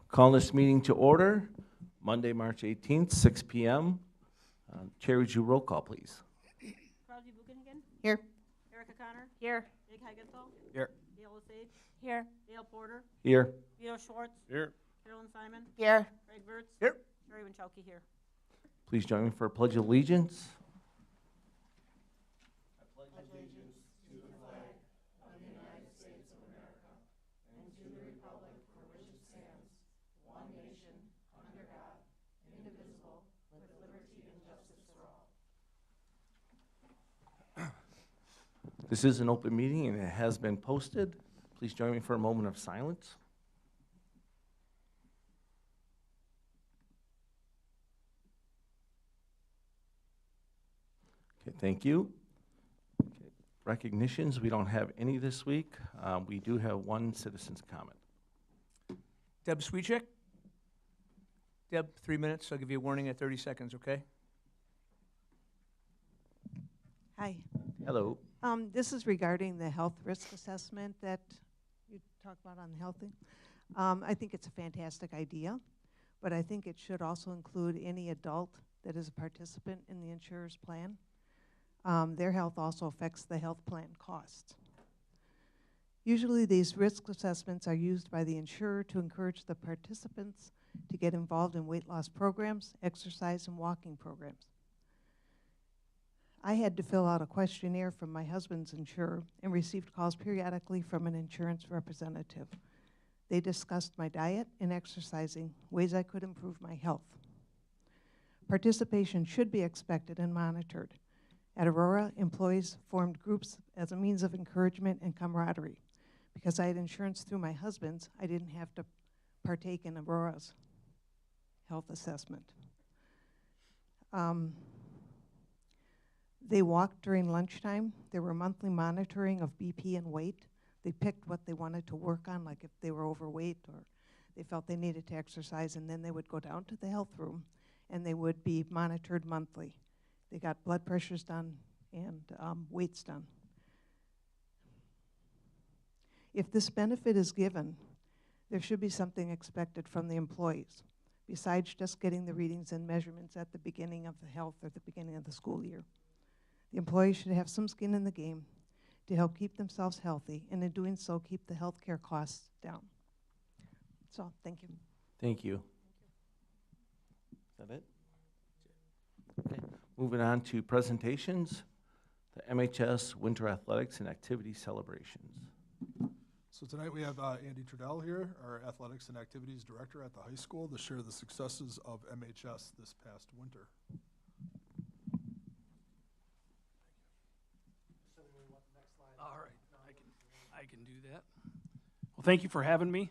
Call this meeting to order, Monday, March 18th, 6 p.m. Chair, would you roll call, please? Claudia Buchangen. Here. Erica Connor. Here. Jake Higginson. Here. Dale Osage. Here. Dale Porter. Here. Vito Schwartz. Here. Carolyn Simon. Here. Greg Wirtz. Here. Sherry Winchowski here. Please join me for a pledge of allegiance. This is an open meeting and it has been posted. Please join me for a moment of silence. Okay, thank you. Okay. Recognitions, we don't have any this week. We do have one citizen's comment. Deb Sweetchick. Deb, 3 minutes. I'll give you a warning at 30 seconds, okay? Hi. Hello. This is regarding the health risk assessment that you talked about on the health thing. I think it's a fantastic idea, but I think it should also include any adult that is a participant in the insurer's plan. Their health also affects the health plan costs. Usually these risk assessments are used by the insurer to encourage the participants to get involved in weight loss programs, exercise, and walking programs. I had to fill out a questionnaire from my husband's insurer and received calls periodically from an insurance representative. They discussed my diet and exercising, ways I could improve my health. Participation should be expected and monitored. At Aurora, employees formed groups as a means of encouragement and camaraderie. Because I had insurance through my husband's, I didn't have to partake in Aurora's health assessment. They walked during lunchtime. There were monthly monitoring of BP and weight. They picked what they wanted to work on, like if they were overweight or they felt they needed to exercise, and then they would go down to the health room and they would be monitored monthly. They got blood pressures done and weights done. If this benefit is given, there should be something expected from the employees, besides just getting the readings and measurements at the beginning of the health or the beginning of the school year. The employees should have some skin in the game to help keep themselves healthy, and in doing so, keep the health care costs down. So, thank you. Thank you. Is that it? Okay. Moving on to presentations, the MHS Winter Athletics and Activity Celebrations. So tonight we have Andy Trudell here, our Athletics and Activities Director at the high school, to share the successes of MHS this past winter. All right, I can do that. Well, thank you for having me.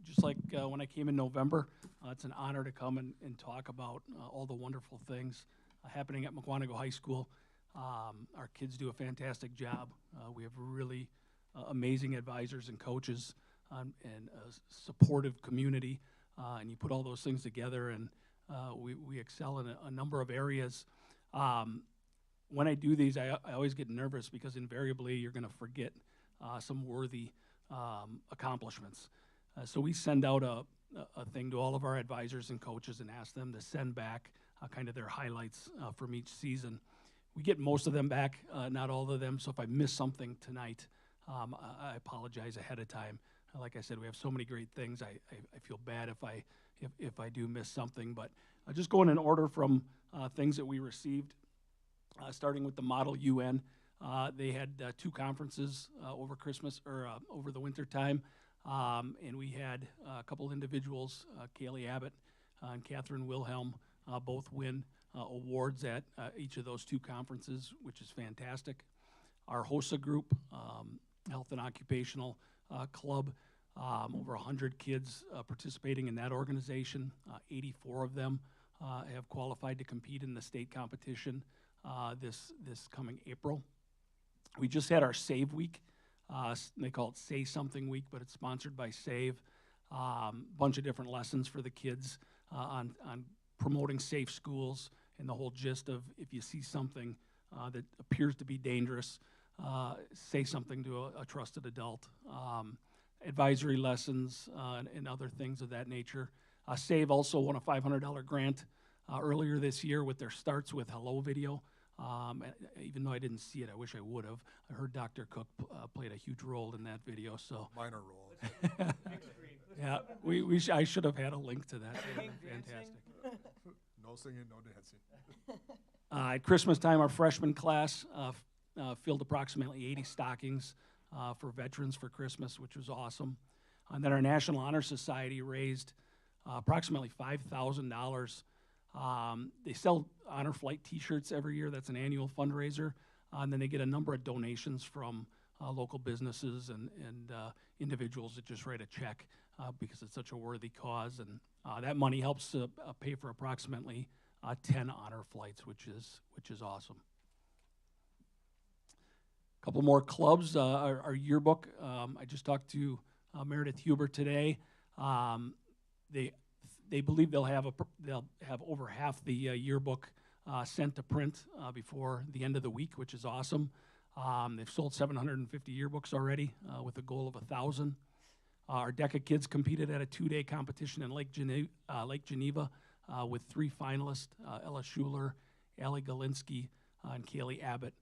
Just like when I came in November, it's an honor to come and talk about all the wonderful things happening at Mukwonago High School. Our kids do a fantastic job. We have really amazing advisors and coaches and a supportive community, and you put all those things together, and we excel in a number of areas. When I do these, I always get nervous because invariably you're going to forget some worthy accomplishments. So we send out a thing to all of our advisors and coaches and ask them to send back kind of their highlights from each season. We get most of them back, not all of them, so if I miss something tonight, I apologize ahead of time. Like I said, we have so many great things. I feel bad if I do miss something, but just going in order from things that we received. Starting with the Model UN, they had 2 conferences over Christmas or over the winter time, and we had a couple individuals, Kaylee Abbott and Catherine Wilhelm, both win awards at each of those 2 conferences, which is fantastic. Our HOSA group, Health and Occupational Club, over 100 kids participating in that organization. 84 of them have qualified to compete in the state competition this coming April. We just had our Save Week. They call it Say Something Week, but it's sponsored by Save. Bunch of different lessons for the kids on promoting safe schools, and the whole gist of if you see something that appears to be dangerous, say something to a trusted adult. advisory lessons, and other things of that nature. SAVE also won a $500 grant earlier this year with their Starts with Hello video. Even though I didn't see it, I wish I would have. I heard Dr. Cook played a huge role in that video, so. Minor role. Yeah, I should have had a link to that. Fantastic. No singing, no dancing. At Christmas time, our freshman class filled approximately 80 stockings for veterans for Christmas, which was awesome. And then our National Honor Society raised approximately $5,000. They sell Honor Flight T-shirts every year. That's an annual fundraiser. And then they get a number of donations from local businesses and individuals that just write a check because it's such a worthy cause. And that money helps to pay for approximately 10 honor flights, which is awesome. A couple more clubs. Our yearbook. I just talked to Meredith Huber today. They believe they'll have over half the yearbook sent to print before the end of the week, which is awesome. They've sold 750 yearbooks already with a goal of 1,000. Our DECA kids competed at a 2-day competition in Lake Geneva with 3 finalists, Ella Schuler, Allie Galinsky, and Kaylee Abbott.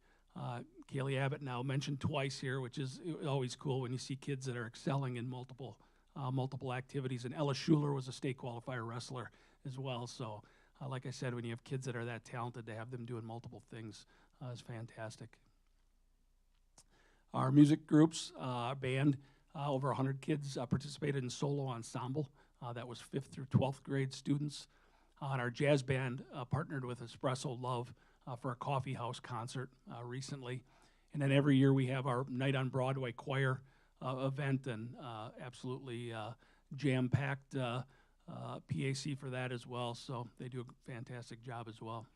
Kaylee Abbott now mentioned twice here, which is always cool when you see kids that are excelling in multiple activities. And Ella Schuler was a state qualifier wrestler as well. So, like I said, when you have kids that are that talented, to have them doing multiple things is fantastic. Our music groups, our band, over 100 kids participated in solo ensemble. That was 5th through 12th grade students. And our jazz band partnered with Espresso Love for a coffee house concert recently. And then every year we have our Night on Broadway choir event, and absolutely jam-packed PAC for that as well. So they do a fantastic job as well.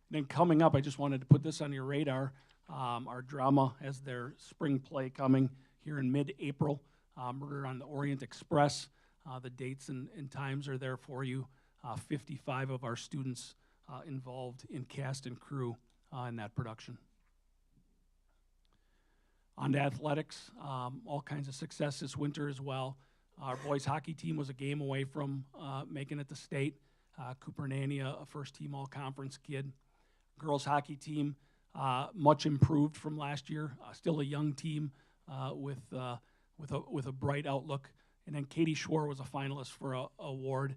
And then coming up, I just wanted to put this on your radar. Our drama has their spring play coming here in mid-April, Murder on the Orient Express. The dates and times are there for you. 55 of our students involved in cast and crew in that production. On to athletics, all kinds of success this winter as well. Our boys hockey team was a game away from making it to state. Cooper Nania, a first-team all-conference kid. Girls hockey team, much improved from last year. Still a young team with a bright outlook. And then Katie Schwar was a finalist for an award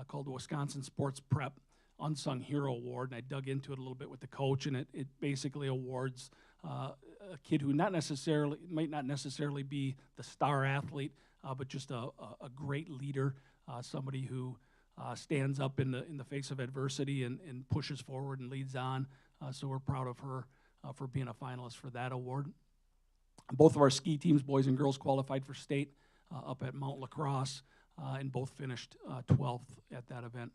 called the Wisconsin Sports Prep Unsung Hero Award. And I dug into it a little bit with the coach, and it basically awards a kid who might not necessarily be the star athlete, but just a great leader, somebody who stands up in the face of adversity and pushes forward and leads on. So we're proud of her for being a finalist for that award. Both of our ski teams, boys and girls, qualified for state up at Mount Lacrosse, and both finished 12th at that event.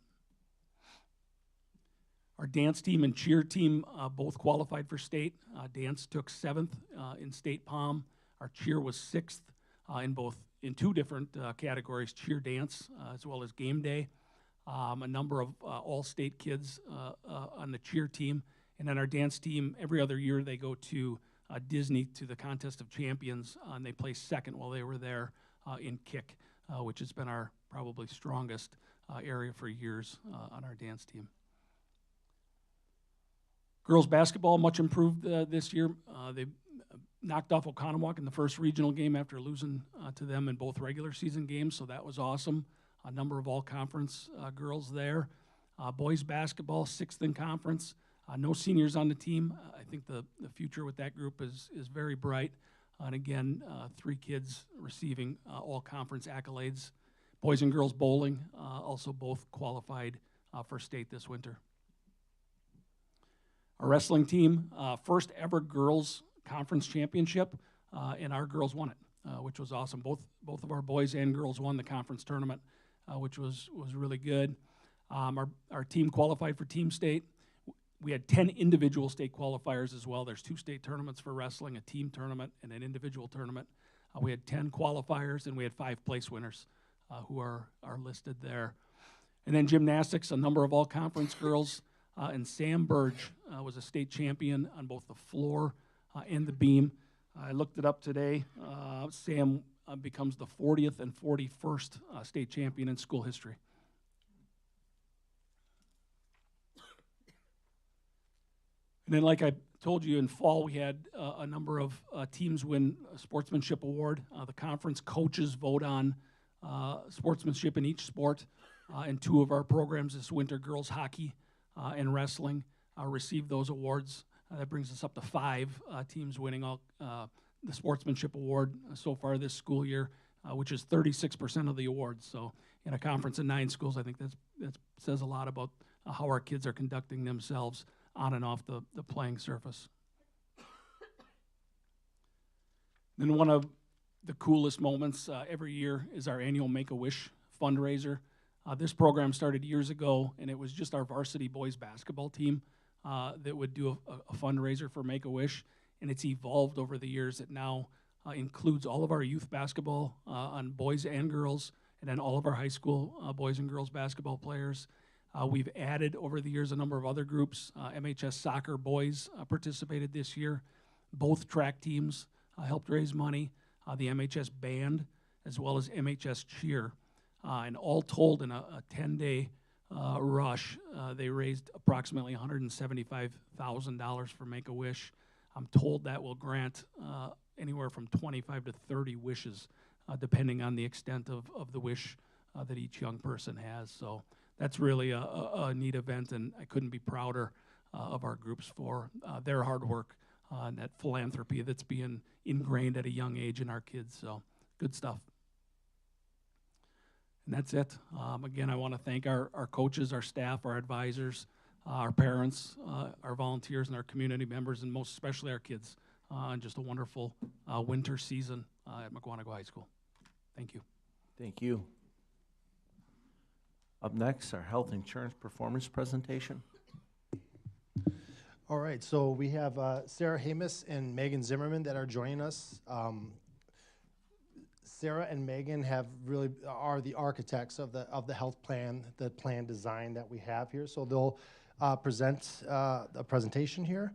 Our dance team and cheer team both qualified for state. Dance took 7th in state pom. Our cheer was 6th in 2 different categories, cheer dance as well as game day. A number of all-state kids on the cheer team. And then our dance team, every other year they go to Disney to the Contest of Champions, and they placed 2nd while they were there in kick, which has been our probably strongest area for years on our dance team. Girls basketball, much improved this year. They knocked off Oconomowoc in the first regional game after losing to them in both regular season games, so that was awesome. A number of all-conference girls there. Boys basketball, 6th in conference. No seniors on the team. I think the future with that group is very bright. And again, 3 kids receiving all-conference accolades. Boys and girls bowling also both qualified for state this winter. Our wrestling team, first ever girls conference championship, and our girls won it, which was awesome. Both of our boys and girls won the conference tournament, which was really good. Our team qualified for team state. We had 10 individual state qualifiers as well. There's 2 state tournaments for wrestling, a team tournament and an individual tournament. We had 10 qualifiers, and we had 5 place winners who are listed there. And then gymnastics, a number of all-conference girls. And Sam Burge was a state champion on both the floor and the beam. I looked it up today. Sam becomes the 40th and 41st state champion in school history. And then, like I told you, in fall, we had a number of teams win a sportsmanship award. The conference coaches vote on sportsmanship in each sport. And 2 of our programs this winter, girls hockey and wrestling, received those awards. That brings us up to 5 teams winning all, the sportsmanship award so far this school year, which is 36% of the awards. So in a conference of 9 schools, I think that says a lot about how our kids are conducting themselves on and off the playing surface. Then one of the coolest moments every year is our annual Make-A-Wish fundraiser. This program started years ago, and it was just our varsity boys basketball team that would do a fundraiser for Make-A-Wish, and it's evolved over the years. It now includes all of our youth basketball on boys and girls, and then all of our high school boys and girls basketball players. We've added over the years a number of other groups. MHS soccer boys participated this year. Both track teams helped raise money. The MHS band, as well as MHS cheer. And all told, in a 10-day rush, they raised approximately $175,000 for Make-A-Wish. I'm told that will grant anywhere from 25 to 30 wishes, depending on the extent of the wish that each young person has. So that's really a neat event, and I couldn't be prouder of our groups for their hard work and that philanthropy that's being ingrained at a young age in our kids. So good stuff. And that's it. Again, I want to thank our coaches, our staff, our advisors, our parents, our volunteers, and our community members, and most especially our kids on just a wonderful winter season at Mukwonago High School. Thank you. Thank you. Up next, our health insurance performance presentation. All right, so we have Sarah Hamus and Megan Zimmerman that are joining us. Sarah and Megan are the architects of the health plan, the plan design that we have here. So they'll present a presentation here,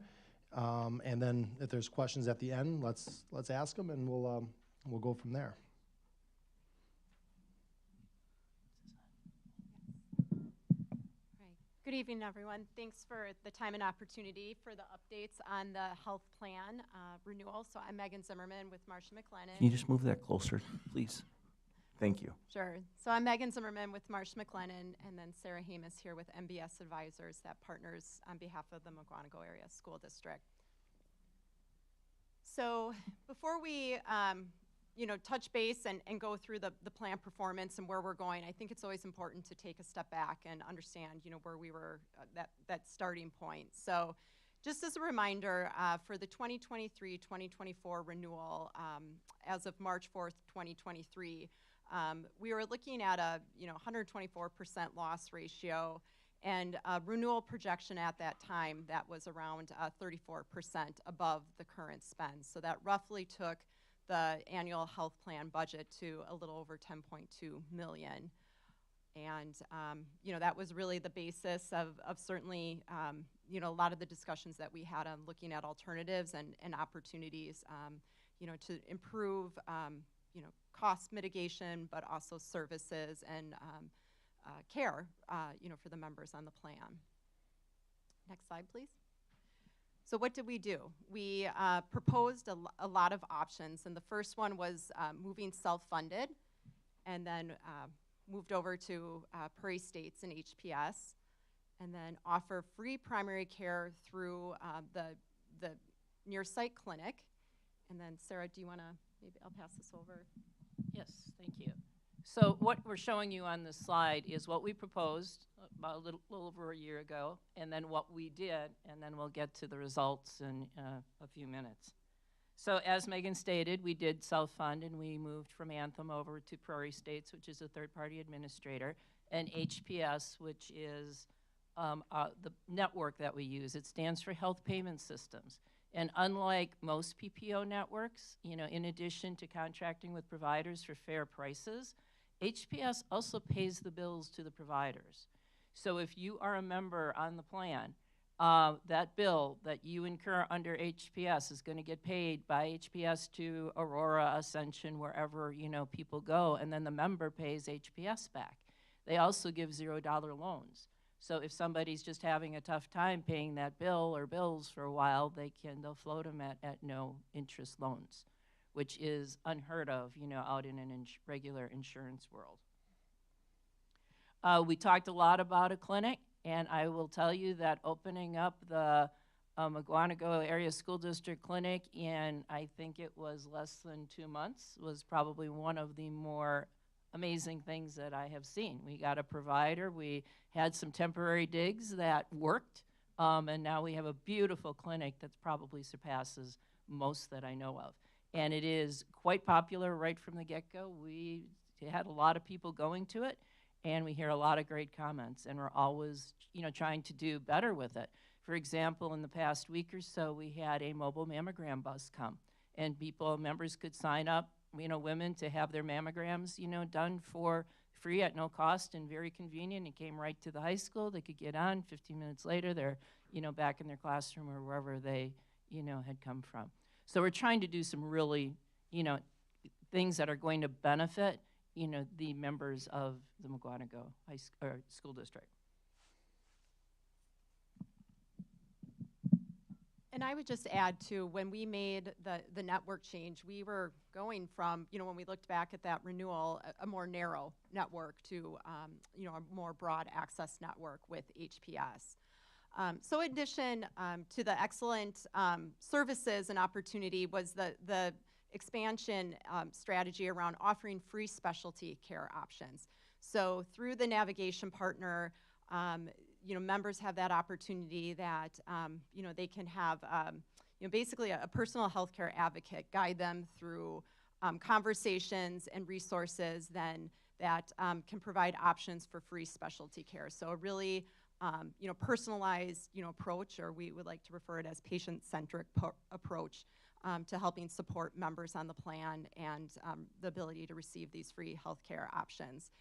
and then if there's questions at the end, let's ask them, and we'll go from there. Good evening, everyone. Thanks for the time and opportunity for the updates on the health plan renewal. So I'm Megan Zimmerman with Marcia McLennan. Can you just move that closer, please? Thank you. Sure. So I'm Megan Zimmerman with Marcia McLennan, and then Sarah Hamus here with MBS Advisors that partners on behalf of the Mukwonago Area School District. So before we touch base and go through the plan performance and where we're going, I think it's always important to take a step back and understand, where we were, that starting point. So just as a reminder, for the 2023-2024 renewal, as of March 4th, 2023, we were looking at a 124% loss ratio and a renewal projection at that time that was around 34% above the current spend. So that roughly took the annual health plan budget to a little over 10.2 million. And, that was really the basis of certainly, a lot of the discussions that we had on looking at alternatives and opportunities, to improve, cost mitigation, but also services and care, for the members on the plan. Next slide, please. So what did we do? We proposed a lot of options, and the first one was moving self-funded, and then moved over to Prairie States and HPS, and then offer free primary care through the near-site clinic. And then Sarah, do you want to, maybe I'll pass this over. Yes, thank you. So what we're showing you on this slide is what we proposed about a little over a year ago, and then what we did, and then we'll get to the results in a few minutes. So as Megan stated, we did self-fund, and we moved from Anthem over to Prairie States, which is a third-party administrator, and HPS, which is the network that we use. It stands for Health Payment Systems. And unlike most PPO networks, in addition to contracting with providers for fair prices, HPS also pays the bills to the providers. So if you are a member on the plan, that bill that you incur under HPS is going to get paid by HPS to Aurora, Ascension, wherever, people go, and then the member pays HPS back. They also give $0 loans. So if somebody's just having a tough time paying that bill or bills for a while, they'll float them at no interest loans, which is unheard of, out in an regular insurance world. We talked a lot about a clinic, and I will tell you that opening up the Mukwonago Area School District Clinic in, I think it was less than 2 months, was probably one of the more amazing things that I have seen. We got a provider, we had some temporary digs that worked, and now we have a beautiful clinic that probably surpasses most that I know of. And it is quite popular right from the get-go. We had a lot of people going to it, and we hear a lot of great comments, and we're always, trying to do better with it. For example, in the past week or so, we had a mobile mammogram bus come, and members could sign up, women to have their mammograms, done for free at no cost and very convenient. It came right to the high school. They could get on. 15 minutes later, they're, back in their classroom or wherever they, had come from. So we're trying to do some really, things that are going to benefit, the members of the Mukwonago School District. And I would just add too, when we made the network change, we were going from, when we looked back at that renewal, a more narrow network to, a more broad access network with HPS. So in addition to the excellent services and opportunity was the expansion strategy around offering free specialty care options. So through the navigation partner, members have that opportunity that, they can have, basically a personal healthcare advocate guide them through conversations and resources then that can provide options for free specialty care. So a really, personalized, approach, or we would like to refer it as patient-centric approach to helping support members on the plan and the ability to receive these free healthcare options.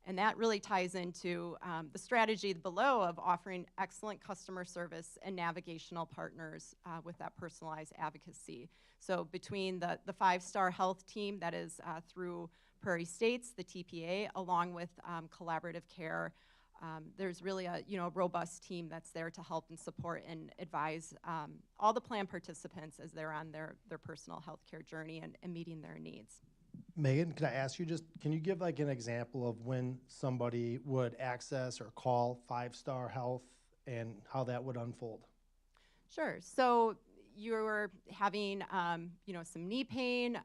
And that really ties into the strategy below of offering excellent customer service and navigational partners with that personalized advocacy. So between the 5-star health team that is through Prairie States, the TPA, along with collaborative care, there's really a robust team that's there to help and support and advise all the plan participants as they're on their personal health care journey and meeting their needs. Megan, can I ask you can you give like an example of when somebody would access or call 5-Star Health and how that would unfold? Sure. So you're having, some knee pain.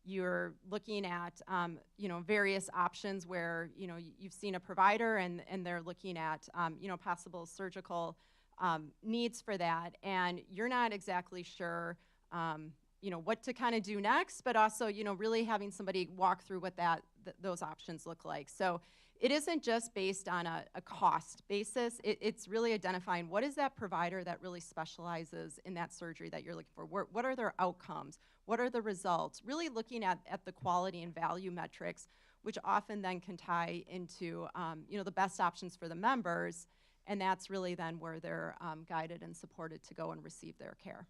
You're looking at, various options where, you've seen a provider and they're looking at, possible surgical needs for that. And you're not exactly sure, what to kind of do next, but also, really having somebody walk through what those options look like. So it isn't just based on a cost basis. It's really identifying what is that provider that really specializes in that surgery that you're looking for. What are their outcomes? What are the results? Really looking at the quality and value metrics, which often then can tie into, the best options for the members. And that's really then where they're guided and supported to go and receive their care.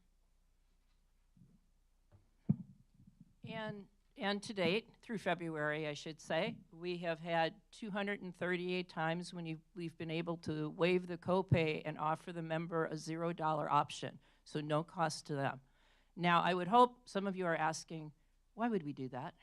And to date, through February, I should say, we have had 238 times when we've been able to waive the copay and offer the member a $0 option, so no cost to them. Now, I would hope some of you are asking, why would we do that?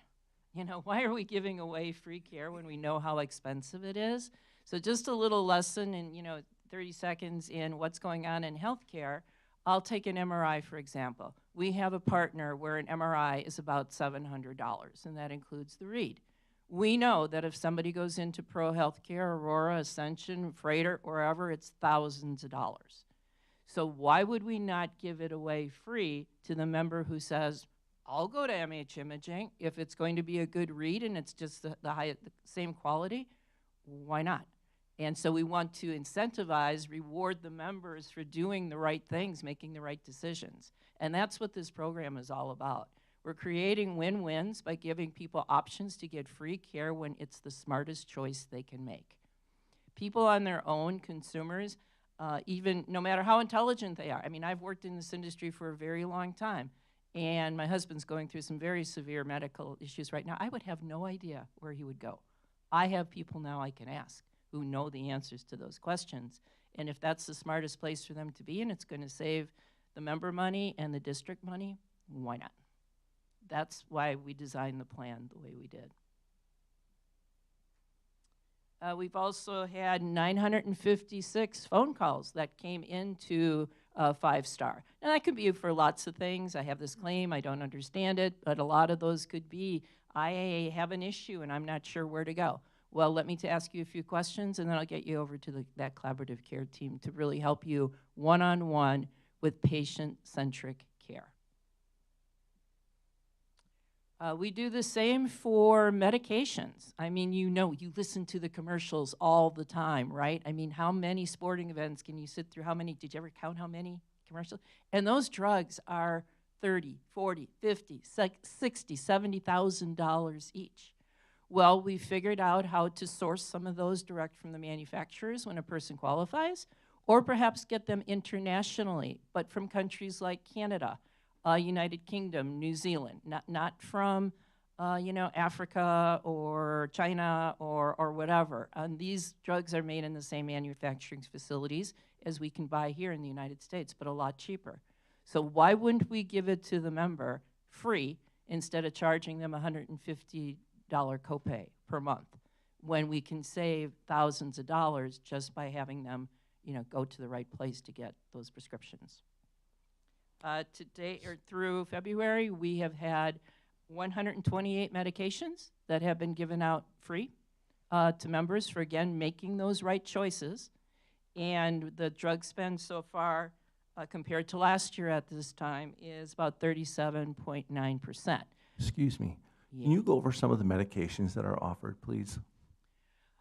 Why are we giving away free care when we know how expensive it is? So just a little lesson in, 30 seconds in what's going on in healthcare. I'll take an MRI, for example. We have a partner where an MRI is about $700, and that includes the read. We know that if somebody goes into Pro Healthcare, Aurora, Ascension, Freighter, wherever, it's thousands of dollars. So why would we not give it away free to the member who says, I'll go to MH Imaging if it's going to be a good read and it's just the same quality? Why not? And so we want to incentivize, reward the members for doing the right things, making the right decisions. And that's what this program is all about. We're creating win-wins by giving people options to get free care when it's the smartest choice they can make. People on their own, consumers, even no matter how intelligent they are. I mean, I've worked in this industry for a very long time, and my husband's going through some very severe medical issues right now. I would have no idea where he would go. I have people now I can ask who know the answers to those questions. And if that's the smartest place for them to be and it's going to save the member money and the district money, why not? That's why we designed the plan the way we did. We've also had 956 phone calls that came into 5-star. Now that could be for lots of things. I have this claim, I don't understand it, but a lot of those could be, I have an issue and I'm not sure where to go. Well, let me ask you a few questions and then I'll get you over to that collaborative care team to really help you one-on-one with patient-centric care. We do the same for medications. I mean, you listen to the commercials all the time, right? I mean, how many sporting events can you sit through? Did you ever count how many commercials? And those drugs are $30, $40, $50, $60, $70,000 each. Well, we figured out how to source some of those direct from the manufacturers when a person qualifies, or perhaps get them internationally, but from countries like Canada, United Kingdom, New Zealand, not from Africa or China or whatever. And these drugs are made in the same manufacturing facilities as we can buy here in the United States, but a lot cheaper. So why wouldn't we give it to the member free instead of charging them $150 copay per month when we can save thousands of dollars just by having them go to the right place to get those prescriptions? Today, or through February, we have had 128 medications that have been given out free to members for, again, making those right choices. And the drug spend so far, compared to last year at this time, is about 37.9%. Excuse me. Yeah. Can you go over some of the medications that are offered, please?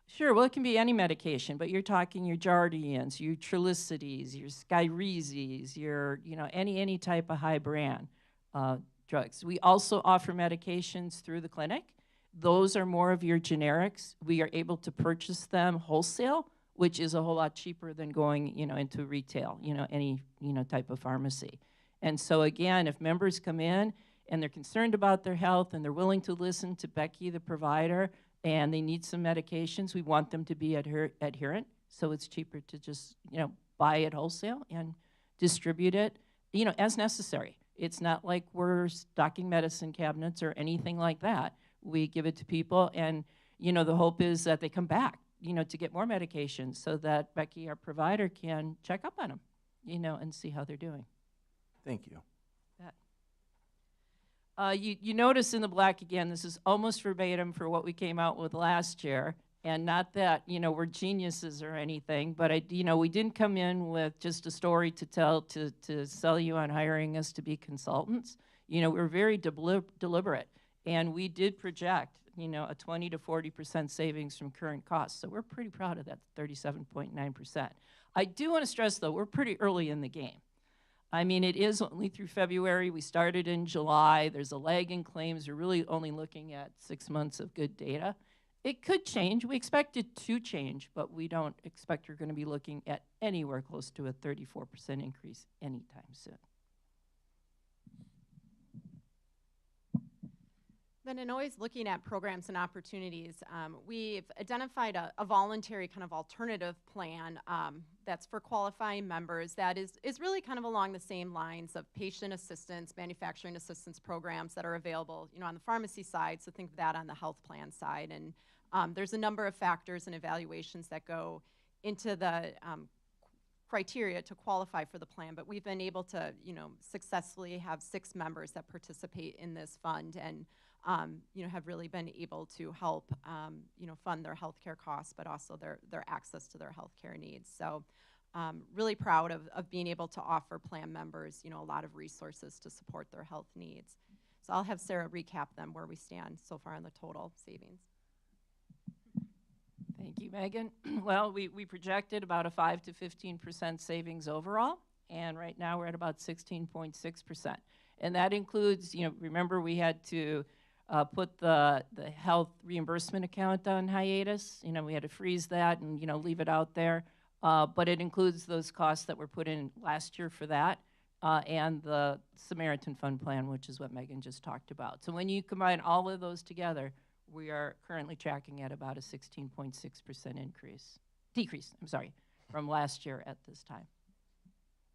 Sure, well, it can be any medication, but you're talking your Jardians, your Trulicities, your Skyrizi's, your, any type of high brand drugs. We also offer medications through the clinic. Those are more of your generics. We are able to purchase them wholesale, which is a whole lot cheaper than going, into retail, any, type of pharmacy. And so again, if members come in and they're concerned about their health and they're willing to listen to Becky, the provider, and they need some medications, we want them to be adherent, so it's cheaper to just, buy it wholesale and distribute it, as necessary. It's not like we're stocking medicine cabinets or anything like that. We give it to people, and, the hope is that they come back, to get more medications so that Becky, our provider, can check up on them, and see how they're doing. Thank you. You notice in the black, again, this is almost verbatim for what we came out with last year, and not that, we're geniuses or anything, but, we didn't come in with just a story to tell, to sell you on hiring us to be consultants. We're very deliberate, and we did project, a 20 to 40% savings from current costs, so we're pretty proud of that 37.9%. I do want to stress, though, we're pretty early in the game. I mean, it is only through February. We started in July. There's a lag in claims. We're really only looking at 6 months of good data. It could change. We expect it to change, but we don't expect we're going to be looking at anywhere close to a 34% increase anytime soon. Then in always looking at programs and opportunities, we've identified a voluntary kind of alternative plan that's for qualifying members that is really kind of along the same lines of patient assistance, manufacturing assistance programs that are available, on the pharmacy side, so think of that on the health plan side. And there's a number of factors and evaluations that go into the criteria to qualify for the plan, but we've been able to, successfully have 6 members that participate in this fund and have really been able to help, fund their healthcare costs, but also their access to their healthcare needs. So really proud of being able to offer plan members, a lot of resources to support their health needs. So I'll have Sarah recap them where we stand so far on the total savings. Thank you, Megan. Well, we projected about a 5 to 15% savings overall, and right now we're at about 16.6%. And that includes, remember we had to put the health reimbursement account on hiatus. We had to freeze that and, leave it out there. but it includes those costs that were put in last year for that, and the Samaritan Fund Plan, which is what Megan just talked about. So when you combine all of those together, we are currently tracking at about a 16.6% decrease, from last year at this time.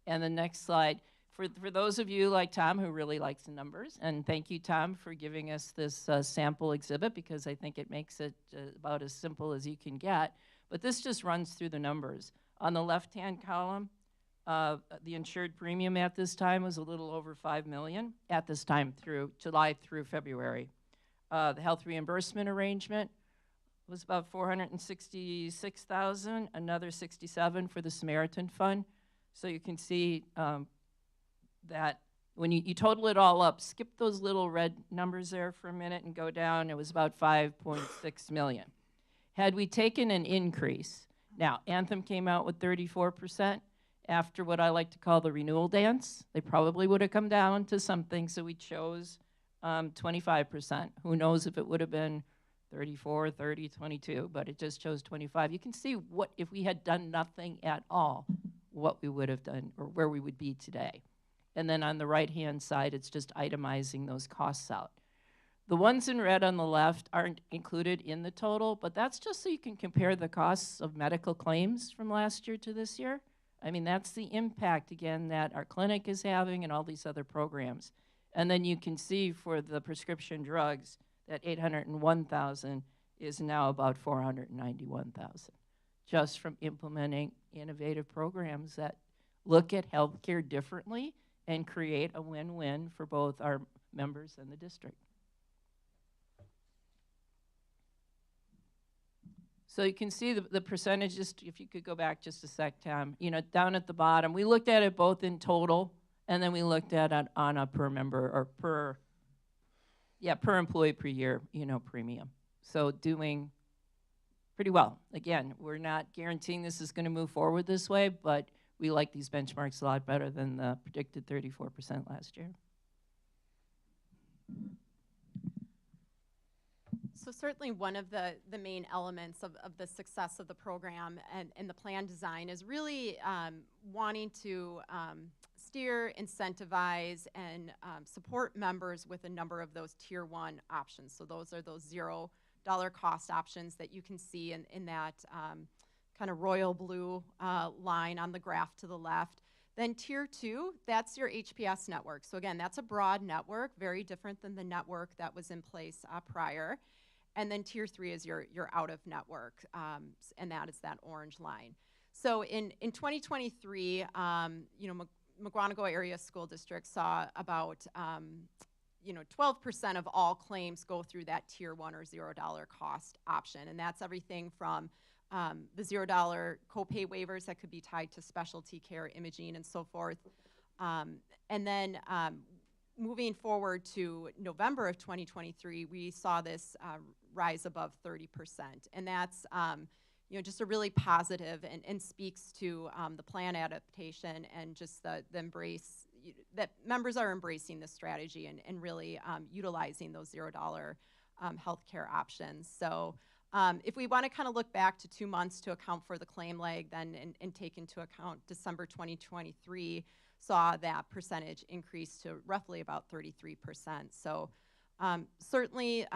And the next slide, for those of you like Tom who really likes the numbers, and thank you, Tom, for giving us this sample exhibit, because I think it makes it about as simple as you can get. But this just runs through the numbers. On the left-hand column, the insured premium at this time was a little over $5 million at this time through July through February. The health reimbursement arrangement was about $466,000, another $67,000 for the Samaritan Fund. So you can see that when you total it all up, skip those little red numbers there for a minute and go down, it was about $5.6 million. Had we taken an increase, now Anthem came out with 34%, after what I like to call the renewal dance, they probably would have come down to something, so we chose 25%. Who knows if it would have been 34, 30, 22, but it just chose 25. You can see what, if we had done nothing at all, what we would have done or where we would be today. And then on the right-hand side, it's just itemizing those costs out. The ones in red on the left aren't included in the total, but that's just so you can compare the costs of medical claims from last year to this year. I mean, that's the impact, again, that our clinic is having and all these other programs. And then you can see for the prescription drugs that $801,000 is now about $491,000, just from implementing innovative programs that look at healthcare differently and create a win-win for both our members and the district. So you can see the percentages, if you could go back just a sec, Tom, you know, down at the bottom, we looked at it both in total, and then we looked at it on a per member or per employee per year, you know, premium. So doing pretty well. Again, we're not guaranteeing this is going to move forward this way, but we like these benchmarks a lot better than the predicted 34% last year. So certainly one of the main elements of the success of the program and the plan design is really wanting to steer, incentivize, and support members with a number of those tier 1 options. So those are those $0 cost options that you can see in that kind of royal blue line on the graph to the left. Then tier 2, that's your HPS network. So again, that's a broad network, very different than the network that was in place prior. And then tier 3 is your out of network, and that is that orange line. So in 2023, you know, Mukwonago area school district saw about 12% of all claims go through that tier 1 or $0 cost option, and that's everything from the $0 copay waivers that could be tied to specialty care, imaging, and so forth. And then moving forward to November of 2023, we saw this rise above 30%. And that's you know, just a really positive and speaks to the plan adaptation and just the embrace that members are embracing this strategy and really utilizing those $0 healthcare options. So if we want to kind of look back to 2 months to account for the claim lag then and take into account December 2023, saw that percentage increase to roughly about 33%. So certainly,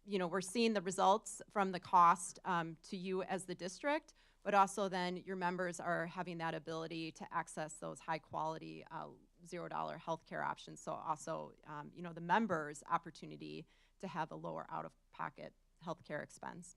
you know, we're seeing the results from the cost to you as the district, but also then your members are having that ability to access those high quality $0 healthcare options. So also, you know, the members' opportunity to have a lower out-of-pocket healthcare expense.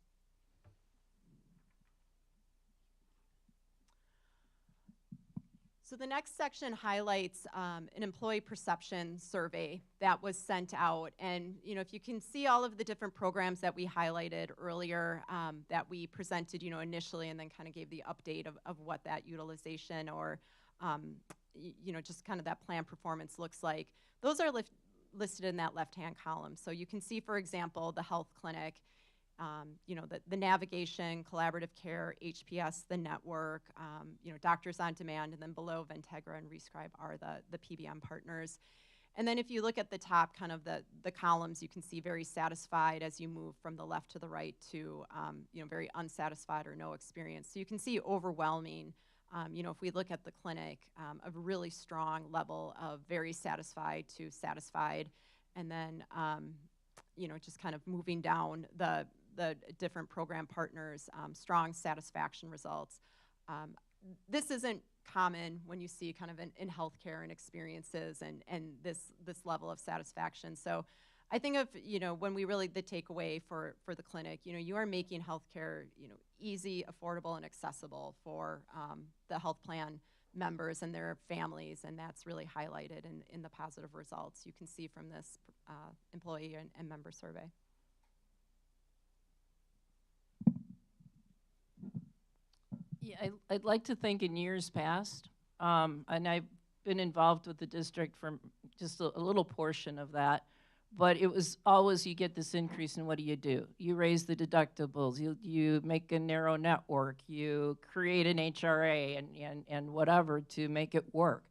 So the next section highlights an employee perception survey that was sent out. And you know, if you can see all of the different programs that we highlighted earlier that we presented, you know, initially, and then kind of gave the update of what that utilization or, you know, just kind of that plan performance looks like. Those are listed in that left-hand column. So you can see, for example, the health clinic, you know, the navigation, collaborative care, HPS, the network, you know, doctors on demand, and then below Ventegra and Rescribe are the PBM partners. And then if you look at the top, kind of the columns, you can see very satisfied as you move from the left to the right to, very unsatisfied or no experience. So you can see overwhelming, if we look at the clinic, a really strong level of very satisfied to satisfied. And then, just kind of moving down the different program partners, strong satisfaction results. This isn't common when you see kind of in healthcare and experiences and this level of satisfaction. So I think of, when we really, the takeaway for the clinic, you are making healthcare, easy, affordable, and accessible for the health plan members and their families, and that's really highlighted in the positive results you can see from this employee and member survey. Yeah, I'd like to think in years past, and I've been involved with the district for just a little portion of that, but it was always you get this increase, and what do? You raise the deductibles, you make a narrow network, you create an HRA and whatever to make it work.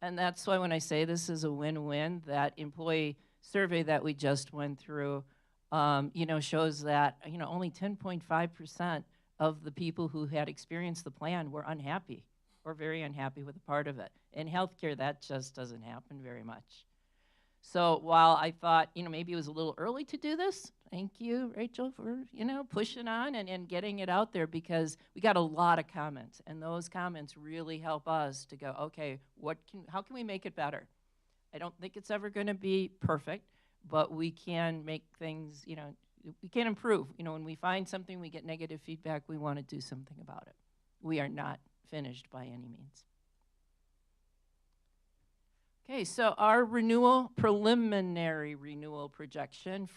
And that's why when I say this is a win-win, that employee survey that we just went through, shows that, only 10.5% of the people who had experienced the plan were unhappy or very unhappy with a part of it. In healthcare, that just doesn't happen very much. So while I thought, maybe it was a little early to do this, thank you, Rachel, for, pushing on and getting it out there, because we got a lot of comments, and those comments really help us to go, okay, how can we make it better? I don't think it's ever going to be perfect, but we can make things, we can improve. When we find something, we get negative feedback, we want to do something about it. We are not finished by any means. Okay, so our preliminary renewal projection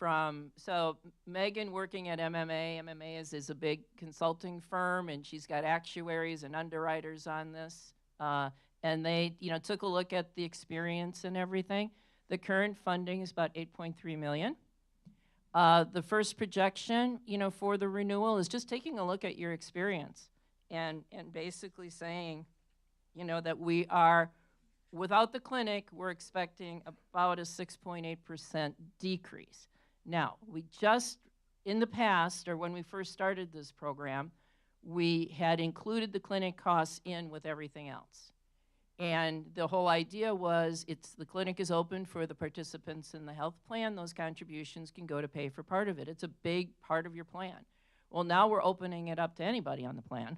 so Megan working at MMA is a big consulting firm, and she's got actuaries and underwriters on this. And they, took a look at the experience and everything. The current funding is about $8.3 million. The first projection, for the renewal is just taking a look at your experience and basically saying, that we are, without the clinic, we're expecting about a 6.8% decrease. Now, we just, in the past, or when we first started this program, we had included the clinic costs in with everything else. And the whole idea was the clinic is open for the participants in the health plan. Those contributions can go to pay for part of it. It's a big part of your plan. Well, now we're opening it up to anybody on the plan.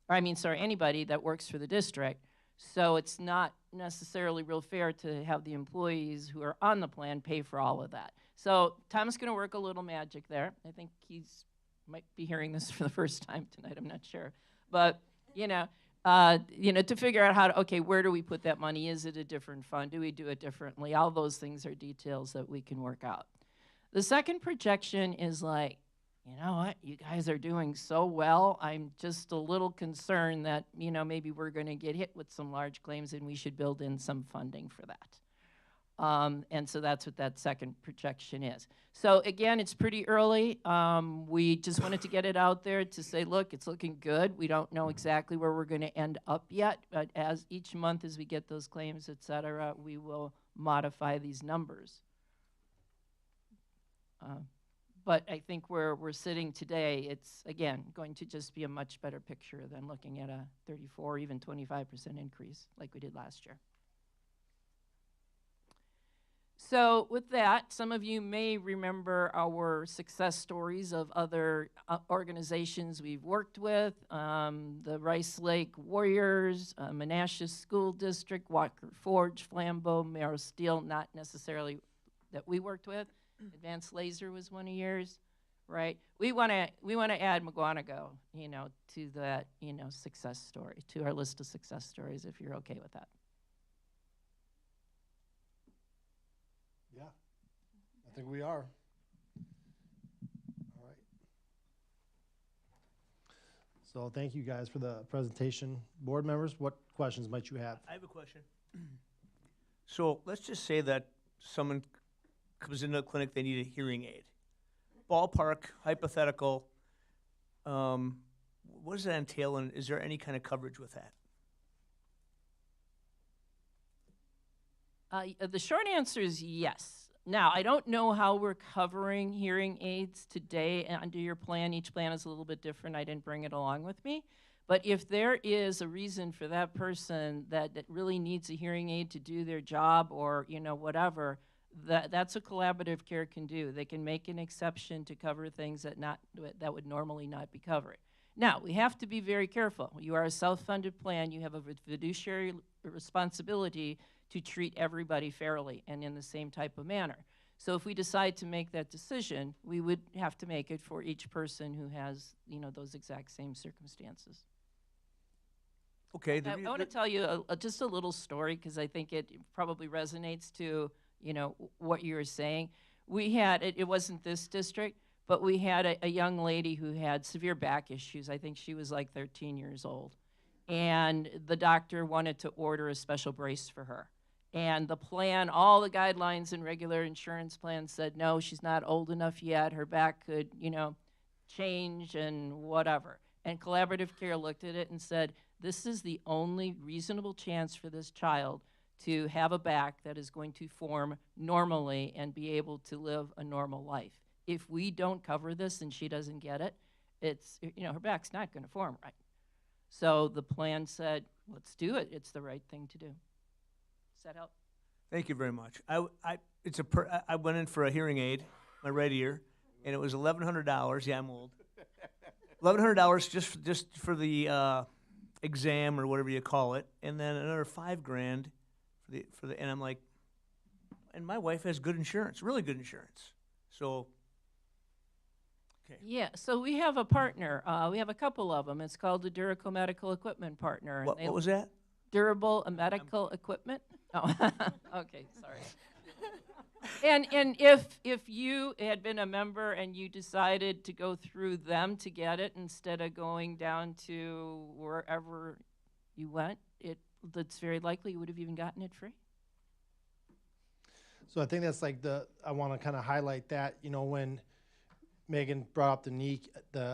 Anybody that works for the district. So it's not necessarily real fair to have the employees who are on the plan pay for all of that. So Tom's going to work a little magic there. I think might be hearing this for the first time tonight. I'm not sure. But, to figure out where do we put that money? Is it a different fund? Do we do it differently? All those things are details that we can work out. The second projection is like, you know what, you guys are doing so well. I'm just a little concerned that, maybe we're going to get hit with some large claims and we should build in some funding for that. And so that's what that second projection is. So again, it's pretty early. We just wanted to get it out there to say, look, it's looking good. We don't know exactly where we're going to end up yet, but as each month as we get those claims, et cetera, we will modify these numbers. But I think where we're sitting today, it's, again, going to just be a much better picture than looking at a 34, even 25% increase like we did last year. So with that, some of you may remember our success stories of other organizations we've worked with, the Rice Lake Warriors, Menasha School District, Walker Forge, Flambeau, Merrill Steel, not necessarily that we worked with. Advanced Laser was one of yours, right? We want to add Mukwonago, to that, success story, to our list of success stories, if you're okay with that. Yeah, I think we are. All right. So thank you guys for the presentation. Board members, what questions might you have? I have a question. So let's just say that someone comes into the clinic, they need a hearing aid. Ballpark, hypothetical, what does that entail, and is there any kind of coverage with that? The short answer is yes. Now, I don't know how we're covering hearing aids today under your plan. Each plan is a little bit different. I didn't bring it along with me. But if there is a reason for that person that really needs a hearing aid to do their job or, you know, whatever, that's what collaborative care can do. They can make an exception to cover things that would normally not be covered. Now, we have to be very careful. You are a self-funded plan. You have a fiduciary responsibility to treat everybody fairly and in the same type of manner. So if we decide to make that decision, we would have to make it for each person who has, you know, those exact same circumstances. Okay. I want to tell you just a little story because I think it probably resonates to, you know, what you're saying. We had, it wasn't this district, but we had a young lady who had severe back issues. I think she was like 13 years old. And the doctor wanted to order a special brace for her. And the plan, all the guidelines and regular insurance plans said, no, she's not old enough yet. Her back could, you know, change and whatever. And collaborative care looked at it and said, this is the only reasonable chance for this child to have a back that is going to form normally and be able to live a normal life. If we don't cover this and she doesn't get it, it's, you know, her back's not going to form right. So the plan said, let's do it. It's the right thing to do. Does that help? Thank you very much. I went in for a hearing aid, my right ear, and it was $1,100. Yeah, I'm old. $1,100 just for the exam or whatever you call it, and then another $5,000 for the. And I'm like, and my wife has good insurance, really good insurance. So. Okay. Yeah, so we have a partner. We have a couple of them. It's called the Duraco Medical Equipment Partner. What was that? Durable medical equipment. Oh, okay, sorry. And if you had been a member and you decided to go through them to get it instead of going down to wherever you went, it's very likely you would have even gotten it free. So I think that's like I want to kind of highlight that, you know, when Megan brought up the knee,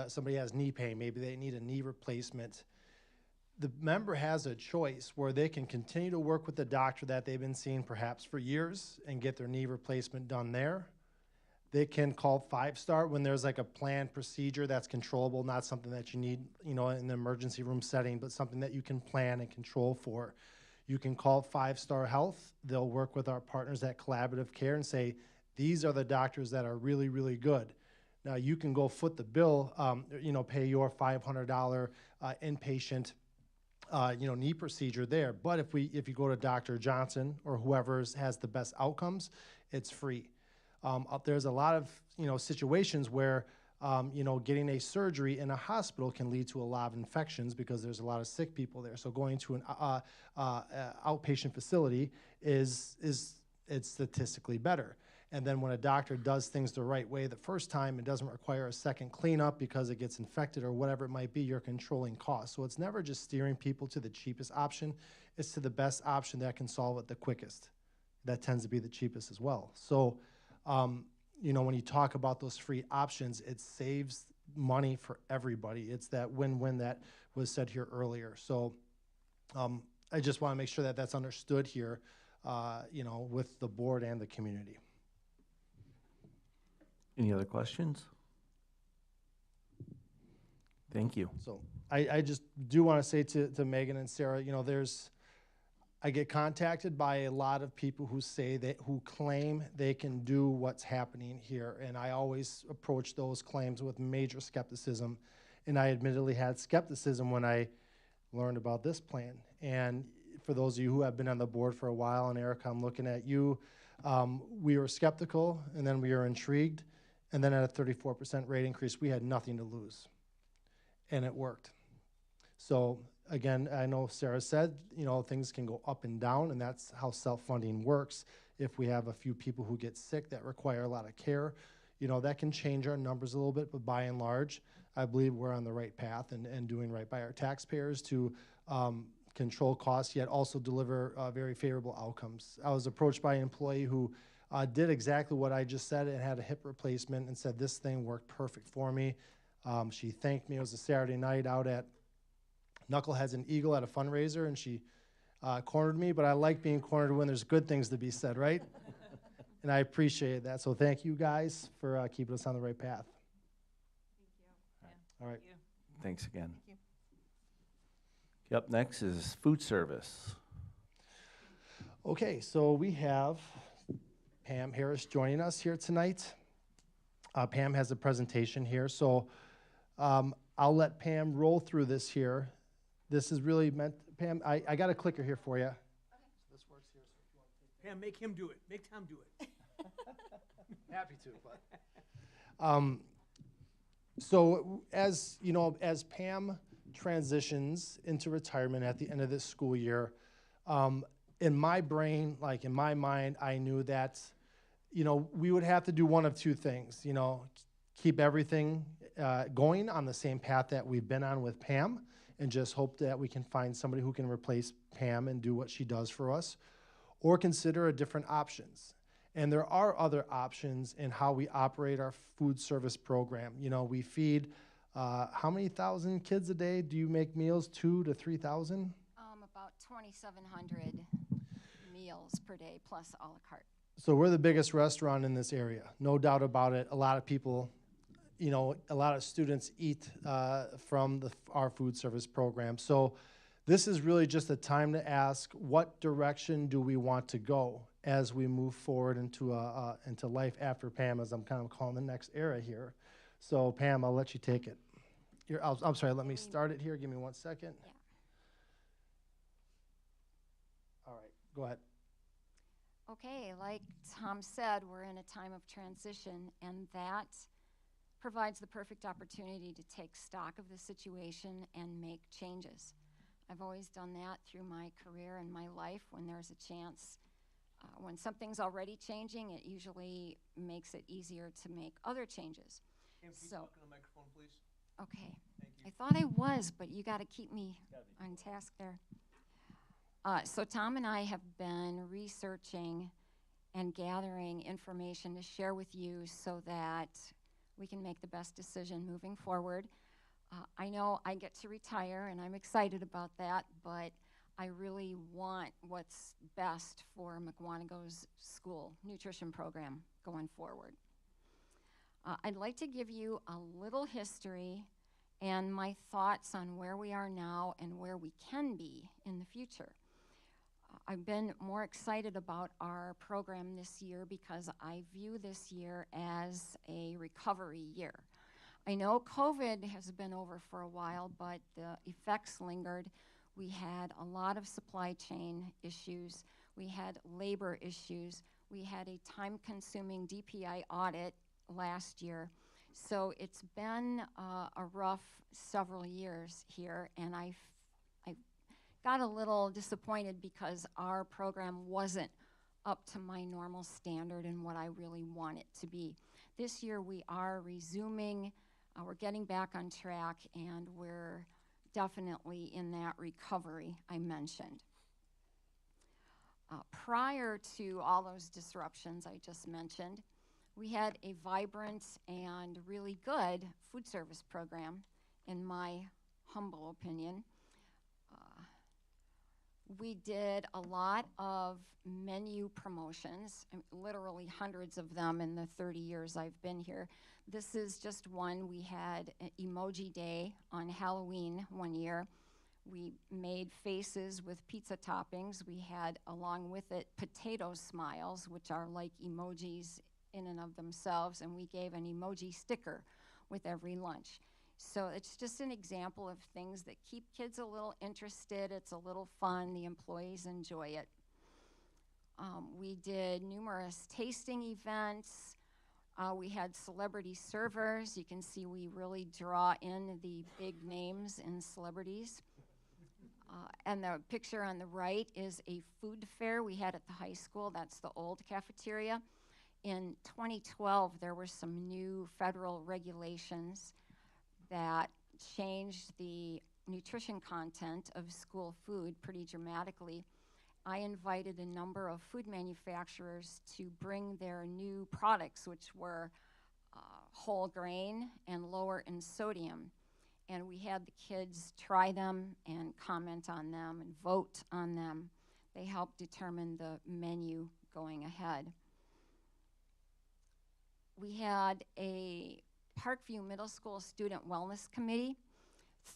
somebody has knee pain, maybe they need a knee replacement. The member has a choice where they can continue to work with the doctor that they've been seeing perhaps for years and get their knee replacement done there. They can call 5 Star when there's like a planned procedure that's controllable, not something that you need, you know, in the emergency room setting, but something that you can plan and control for. You can call 5 Star Health. They'll work with our partners at Collaborative Care and say, these are the doctors that are really, really good. Now you can go foot the bill, you know, pay your $500 inpatient knee procedure there. But if you go to Dr. Johnson or whoever has the best outcomes, it's free. There's a lot of, you know, situations where, you know, getting a surgery in a hospital can lead to a lot of infections because there's a lot of sick people there. So going to an outpatient facility it's statistically better. And then when a doctor does things the right way the first time, it doesn't require a second cleanup because it gets infected or whatever it might be, you're controlling costs. So it's never just steering people to the cheapest option. It's to the best option that can solve it the quickest. That tends to be the cheapest as well. So, you know, when you talk about those free options, it saves money for everybody. It's that win-win that was said here earlier. So I just want to make sure that that's understood here, you know, with the board and the community. Any other questions? Thank you. So I just do want to say to Megan and Sarah, you know, I get contacted by a lot of people who claim they can do what's happening here. And I always approach those claims with major skepticism. And I admittedly had skepticism when I learned about this plan. And for those of you who have been on the board for a while, and Erica, I'm looking at you, we were skeptical and then we were intrigued. And then at a 34% rate increase, we had nothing to lose. And it worked. So again, I know Sarah said, you know, things can go up and down, and that's how self-funding works. If we have a few people who get sick that require a lot of care, you know, that can change our numbers a little bit, but by and large, I believe we're on the right path and doing right by our taxpayers to control costs, yet also deliver very favorable outcomes. I was approached by an employee who did exactly what I just said and had a hip replacement and said this thing worked perfect for me. She thanked me. It was a Saturday night out at Knuckleheads and Eagle at a fundraiser, and she cornered me, but I like being cornered when there's good things to be said, right? And I appreciate that. So thank you guys for keeping us on the right path. All right. Thanks again. Up next is food service. Okay, so we have Pam Harris joining us here tonight. Pam has a presentation here, so I'll let Pam roll through this here. This is really meant, Pam, I got a clicker here for you. Okay. So this works here. So if you want to take Pam, make him do it. Make Tom do it. Happy to, but so as you know, as Pam transitions into retirement at the end of this school year, in my brain, like in my mind, I knew that, you know, we would have to do one of two things. You know, keep everything going on the same path that we've been on with Pam, and just hope that we can find somebody who can replace Pam and do what she does for us, or consider different options. And there are other options in how we operate our food service program. You know, we feed, how many thousand kids a day do you make meals? 2,000 to 3,000? About 2,700 meals per day plus a la carte. So we're the biggest restaurant in this area, no doubt about it. A lot of people, you know, a lot of students eat from our food service program. So this is really just a time to ask, what direction do we want to go as we move forward into life after Pam, as I'm kind of calling the next era here. So Pam, I'll let you take it. I'm sorry, let me start it here. Give me 1 second. Yeah. All right, go ahead. Okay, like Tom said, we're in a time of transition, and that provides the perfect opportunity to take stock of the situation and make changes. I've always done that through my career and my life. When there's a chance, when something's already changing, it usually makes it easier to make other changes. Pam, can you So- talk on the microphone, please? Okay, Thank you. I thought I was, but you got to keep me on task there. So Tom and I have been researching and gathering information to share with you so that we can make the best decision moving forward. I know I get to retire, and I'm excited about that, but I really want what's best for Mukwonago's school nutrition program going forward. I'd like to give you a little history and my thoughts on where we are now and where we can be in the future. I've been more excited about our program this year because I view this year as a recovery year. I know COVID has been over for a while, but the effects lingered. We had a lot of supply chain issues. We had labor issues. We had a time-consuming DPI audit last year. So it's been a rough several years here, and I got a little disappointed because our program wasn't up to my normal standard and what I really want it to be. This year we are resuming, we're getting back on track, and we're definitely in that recovery I mentioned. Prior to all those disruptions I just mentioned, we had a vibrant and really good food service program, in my humble opinion. We did a lot of menu promotions, literally hundreds of them in the 30 years I've been here. This is just one. We had an Emoji Day on Halloween one year. We made faces with pizza toppings. We had, along with it, potato smiles, which are like emojis in and of themselves, and we gave an emoji sticker with every lunch. So it's just an example of things that keep kids a little interested. It's a little fun. The employees enjoy it. We did numerous tasting events. We had celebrity servers. You can see we really draw in the big names and celebrities. And the picture on the right is a food fair we had at the high school. That's the old cafeteria. In 2012, there were some new federal regulations that changed the nutrition content of school food pretty dramatically. I invited a number of food manufacturers to bring their new products, which were whole grain and lower in sodium. and we had the kids try them and comment on them and vote on them. They helped determine the menu going ahead. We had a Parkview Middle School Student Wellness Committee.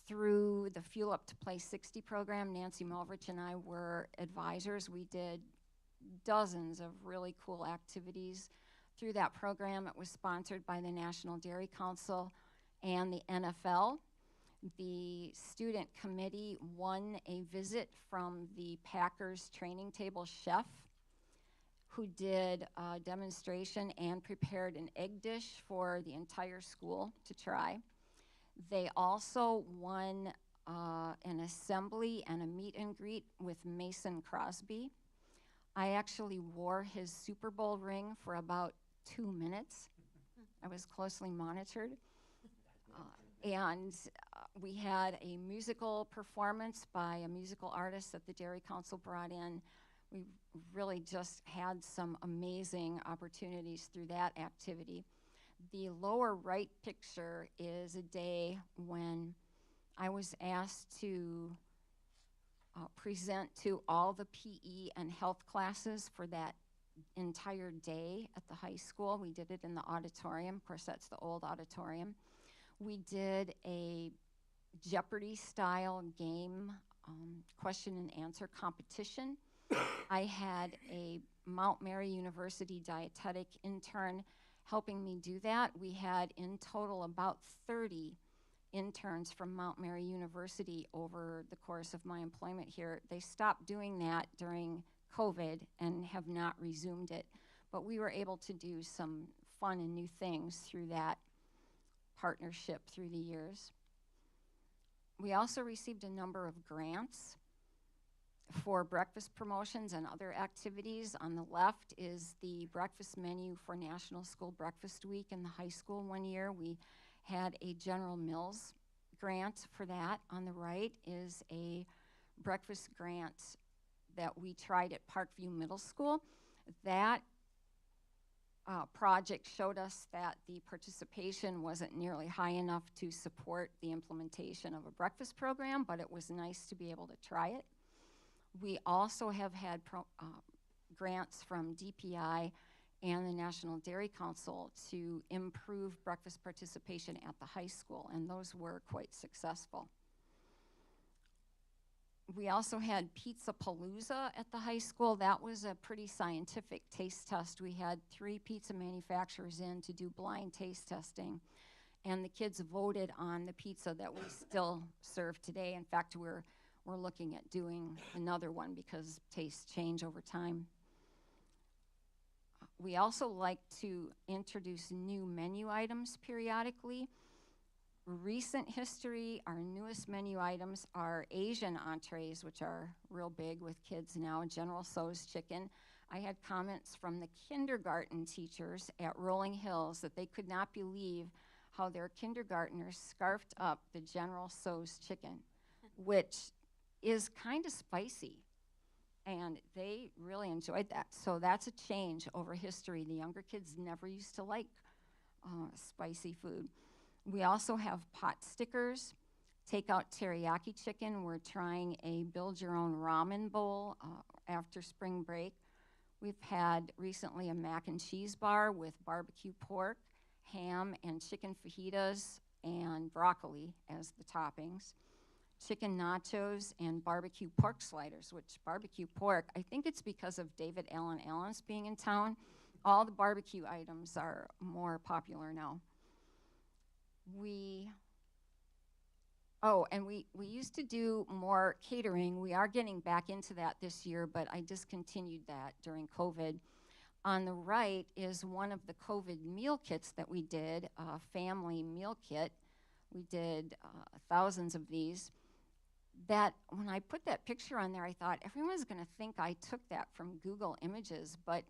Through the Fuel Up to Play 60 program, Nancy Mulrich and I were advisors. We did dozens of really cool activities through that program. It was sponsored by the National Dairy Council and the NFL. The student committee won a visit from the Packers training table chef, who did a demonstration and prepared an egg dish for the entire school to try. They also won an assembly and a meet and greet with Mason Crosby. I actually wore his Super Bowl ring for about 2 minutes. I was closely monitored. And we had a musical performance by a musical artist that the Dairy Council brought in. We really just had some amazing opportunities through that activity. The lower right picture is a day when I was asked to present to all the PE and health classes for that entire day at the high school. We did it in the auditorium. Of course, that's the old auditorium. We did a Jeopardy-style game, question and answer competition. I had a Mount Mary University dietetic intern helping me do that. We had in total about 30 interns from Mount Mary University over the course of my employment here. They stopped doing that during COVID and have not resumed it. But we were able to do some fun and new things through that partnership through the years. We also received a number of grants for breakfast promotions and other activities. On the left is the breakfast menu for National School Breakfast Week in the high school one year. We had a General Mills grant for that. On the right is a breakfast grant that we tried at Parkview Middle School. That project showed us that the participation wasn't nearly high enough to support the implementation of a breakfast program, but it was nice to be able to try it. We also have had grants from DPI and the National Dairy Council to improve breakfast participation at the high school, and those were quite successful. We also had Pizza Palooza at the high school. That was a pretty scientific taste test. We had 3 pizza manufacturers in to do blind taste testing, and the kids voted on the pizza that we still serve today. In fact, we're looking at doing another one because tastes change over time. We also like to introduce new menu items periodically. Recent history, our newest menu items are Asian entrees, which are real big with kids now, General Tso's chicken. I had comments from the kindergarten teachers at Rolling Hills that they could not believe how their kindergartners scarfed up the General Tso's chicken, which is kind of spicy, and they really enjoyed that. So that's a change over history. The younger kids never used to like spicy food. We also have pot stickers, takeout teriyaki chicken. We're trying a build-your-own ramen bowl after spring break. We've had recently a mac and cheese bar with barbecue pork, ham, and chicken fajitas, and broccoli as the toppings. Chicken nachos and barbecue pork sliders, which barbecue pork, I think it's because of David Allen Allen's being in town. All the barbecue items are more popular now. We used to do more catering. We are getting back into that this year, but I discontinued that during COVID. On the right is one of the COVID meal kits that we did, a family meal kit. We did thousands of these. That when I put that picture on there, I thought everyone's going to think I took that from Google Images, but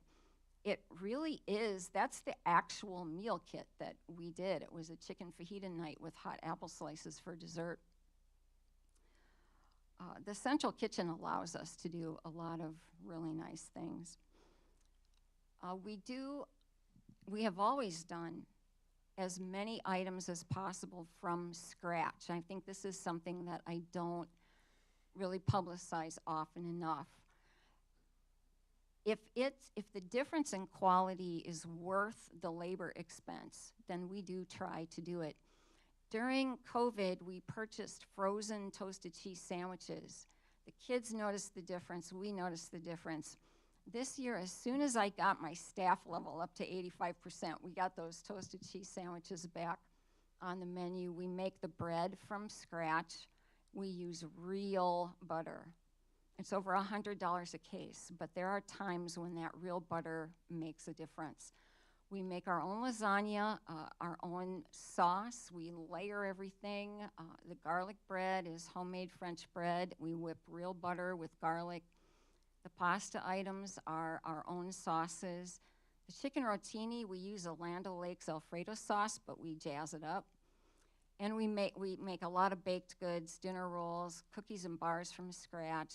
it really is. That's the actual meal kit that we did. It was a chicken fajita night with hot apple slices for dessert. The central kitchen allows us to do a lot of really nice things. We have always done as many items as possible from scratch. I think this is something that I don't really publicize often enough. If the difference in quality is worth the labor expense, then we do try to do it. During COVID, we purchased frozen toasted cheese sandwiches. The kids noticed the difference, we noticed the difference. This year, as soon as I got my staff level up to 85%, we got those toasted cheese sandwiches back on the menu. We make the bread from scratch. We use real butter. It's over $100 a case, but there are times when that real butter makes a difference. We make our own lasagna, our own sauce. We layer everything. The garlic bread is homemade French bread. We whip real butter with garlic. The pasta items are our own sauces. The chicken rotini, we use a Land O'Lakes Alfredo sauce, but we jazz it up. And we make a lot of baked goods, dinner rolls, cookies and bars from scratch,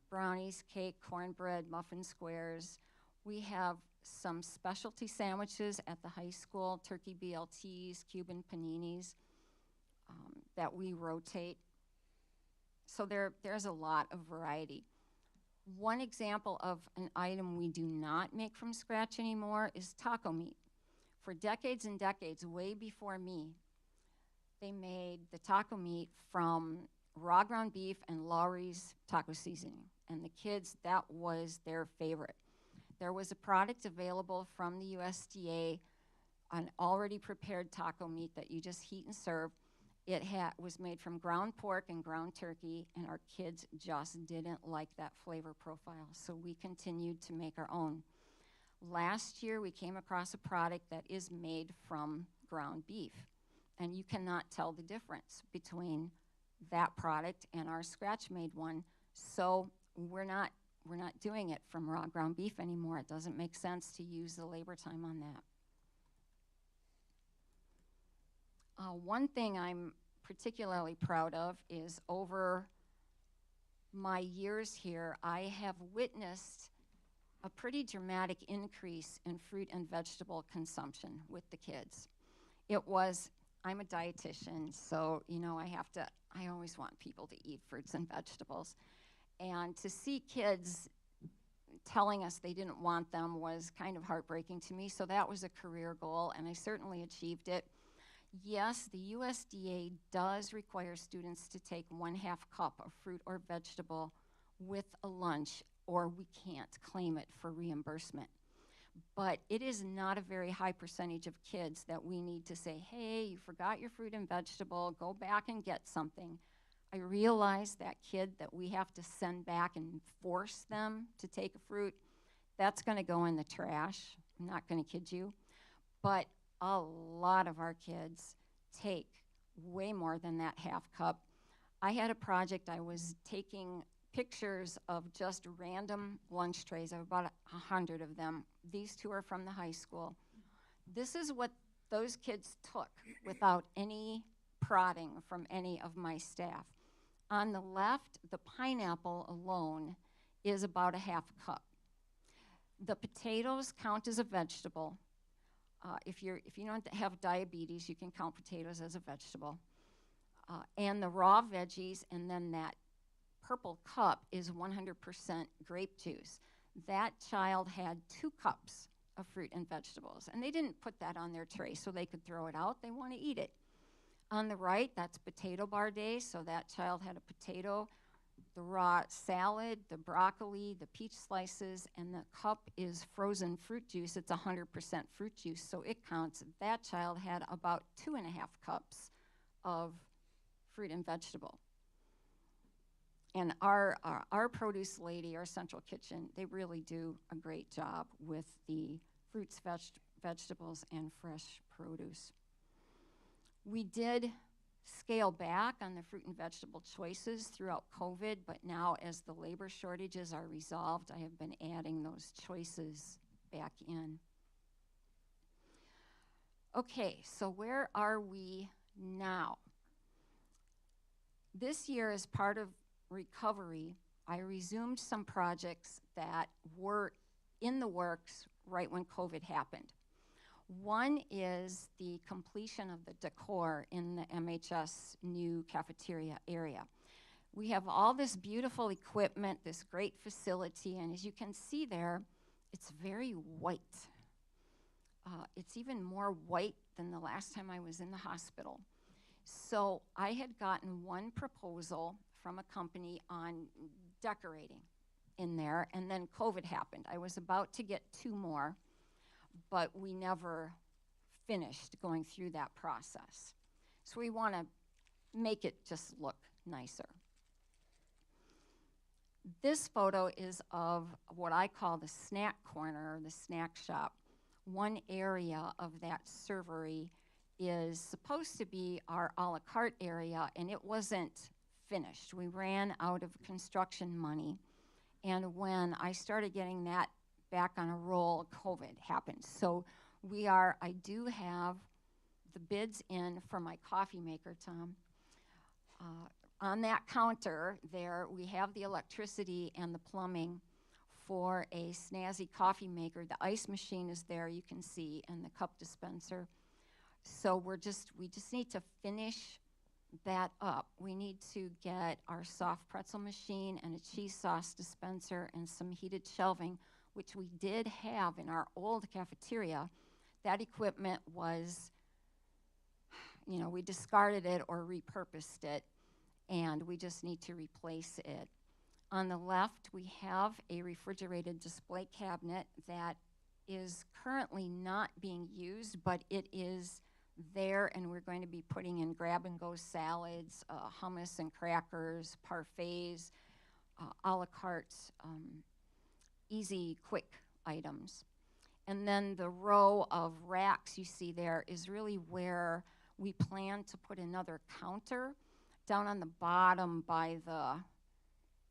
brownies, cake, cornbread, muffin squares. We have some specialty sandwiches at the high school, turkey BLTs, Cuban paninis, that we rotate. So there's a lot of variety. One example of an item we do not make from scratch anymore is taco meat. For decades and decades, way before me, they made the taco meat from raw ground beef and Lawry's taco seasoning. And the kids, that was their favorite. There was a product available from the USDA, an already prepared taco meat that you just heat and serve. It was made from ground pork and ground turkey, and our kids just didn't like that flavor profile, so we continued to make our own. Last year, we came across a product that is made from ground beef, and you cannot tell the difference between that product and our scratch-made one, so we're not doing it from raw ground beef anymore. It doesn't make sense to use the labor time on that. One thing I'm particularly proud of is over my years here, I have witnessed a pretty dramatic increase in fruit and vegetable consumption with the kids. I'm a dietitian, so I always want people to eat fruits and vegetables. And to see kids telling us they didn't want them was kind of heartbreaking to me, so that was a career goal, and I certainly achieved it. Yes, the USDA does require students to take 1/2 cup of fruit or vegetable with a lunch, or we can't claim it for reimbursement. But it is not a very high percentage of kids that we need to say, hey, you forgot your fruit and vegetable, go back and get something. I realize that kid that we have to send back and force them to take a fruit, that's gonna go in the trash. I'm not gonna kid you. But a lot of our kids take way more than that 1/2 cup. I had a project, I was taking pictures of just random lunch trays. I have about 100 of them. These two are from the high school. This is what those kids took without any prodding from any of my staff. On the left, the pineapple alone is about a 1/2 cup. The potatoes count as a vegetable. If you don't have diabetes, you can count potatoes as a vegetable. And the raw veggies, and then that purple cup is 100% grape juice. That child had 2 cups of fruit and vegetables, and they didn't put that on their tray so they could throw it out. They want to eat it. On the right, that's potato bar day, so that child had a potato, the raw salad, the broccoli, the peach slices, and the cup is frozen fruit juice. It's 100% fruit juice, so it counts. That child had about 2.5 cups of fruit and vegetable. And our produce lady, our central kitchen, they really do a great job with the fruits, vegetables, and fresh produce. We did scale back on the fruit and vegetable choices throughout COVID, but now as the labor shortages are resolved, I have been adding those choices back in. Okay, so where are we now? This year, as part of recovery, I resumed some projects that were in the works right when COVID happened. One is the completion of the decor in the MHS new cafeteria area. We have all this beautiful equipment, this great facility, and as you can see there, it's very white. It's even more white than the last time I was in the hospital. So I had gotten one proposal from a company on decorating in there, and then COVID happened. I was about to get 2 more, but we never finished going through that process. So we want to make it just look nicer. This photo is of what I call the snack corner, the snack shop. One area of that servery is supposed to be our a la carte area, and it wasn't finished. We ran out of construction money, and when I started getting that back on a roll, COVID happened. So I do have the bids in for my coffee maker, Tom. On that counter there, we have the electricity and the plumbing for a snazzy coffee maker. The ice machine is there, you can see, and the cup dispenser. So we just need to finish that up. We need to get our soft pretzel machine and a cheese sauce dispenser and some heated shelving, which we did have in our old cafeteria. That equipment was, we discarded it or repurposed it, and we just need to replace it. On the left, we have a refrigerated display cabinet that is currently not being used, but it is there, and we're going to be putting in grab-and-go salads, hummus and crackers, parfaits, a la carte, easy, quick items. And then the row of racks you see there is really where we plan to put another counter. Down on the bottom by the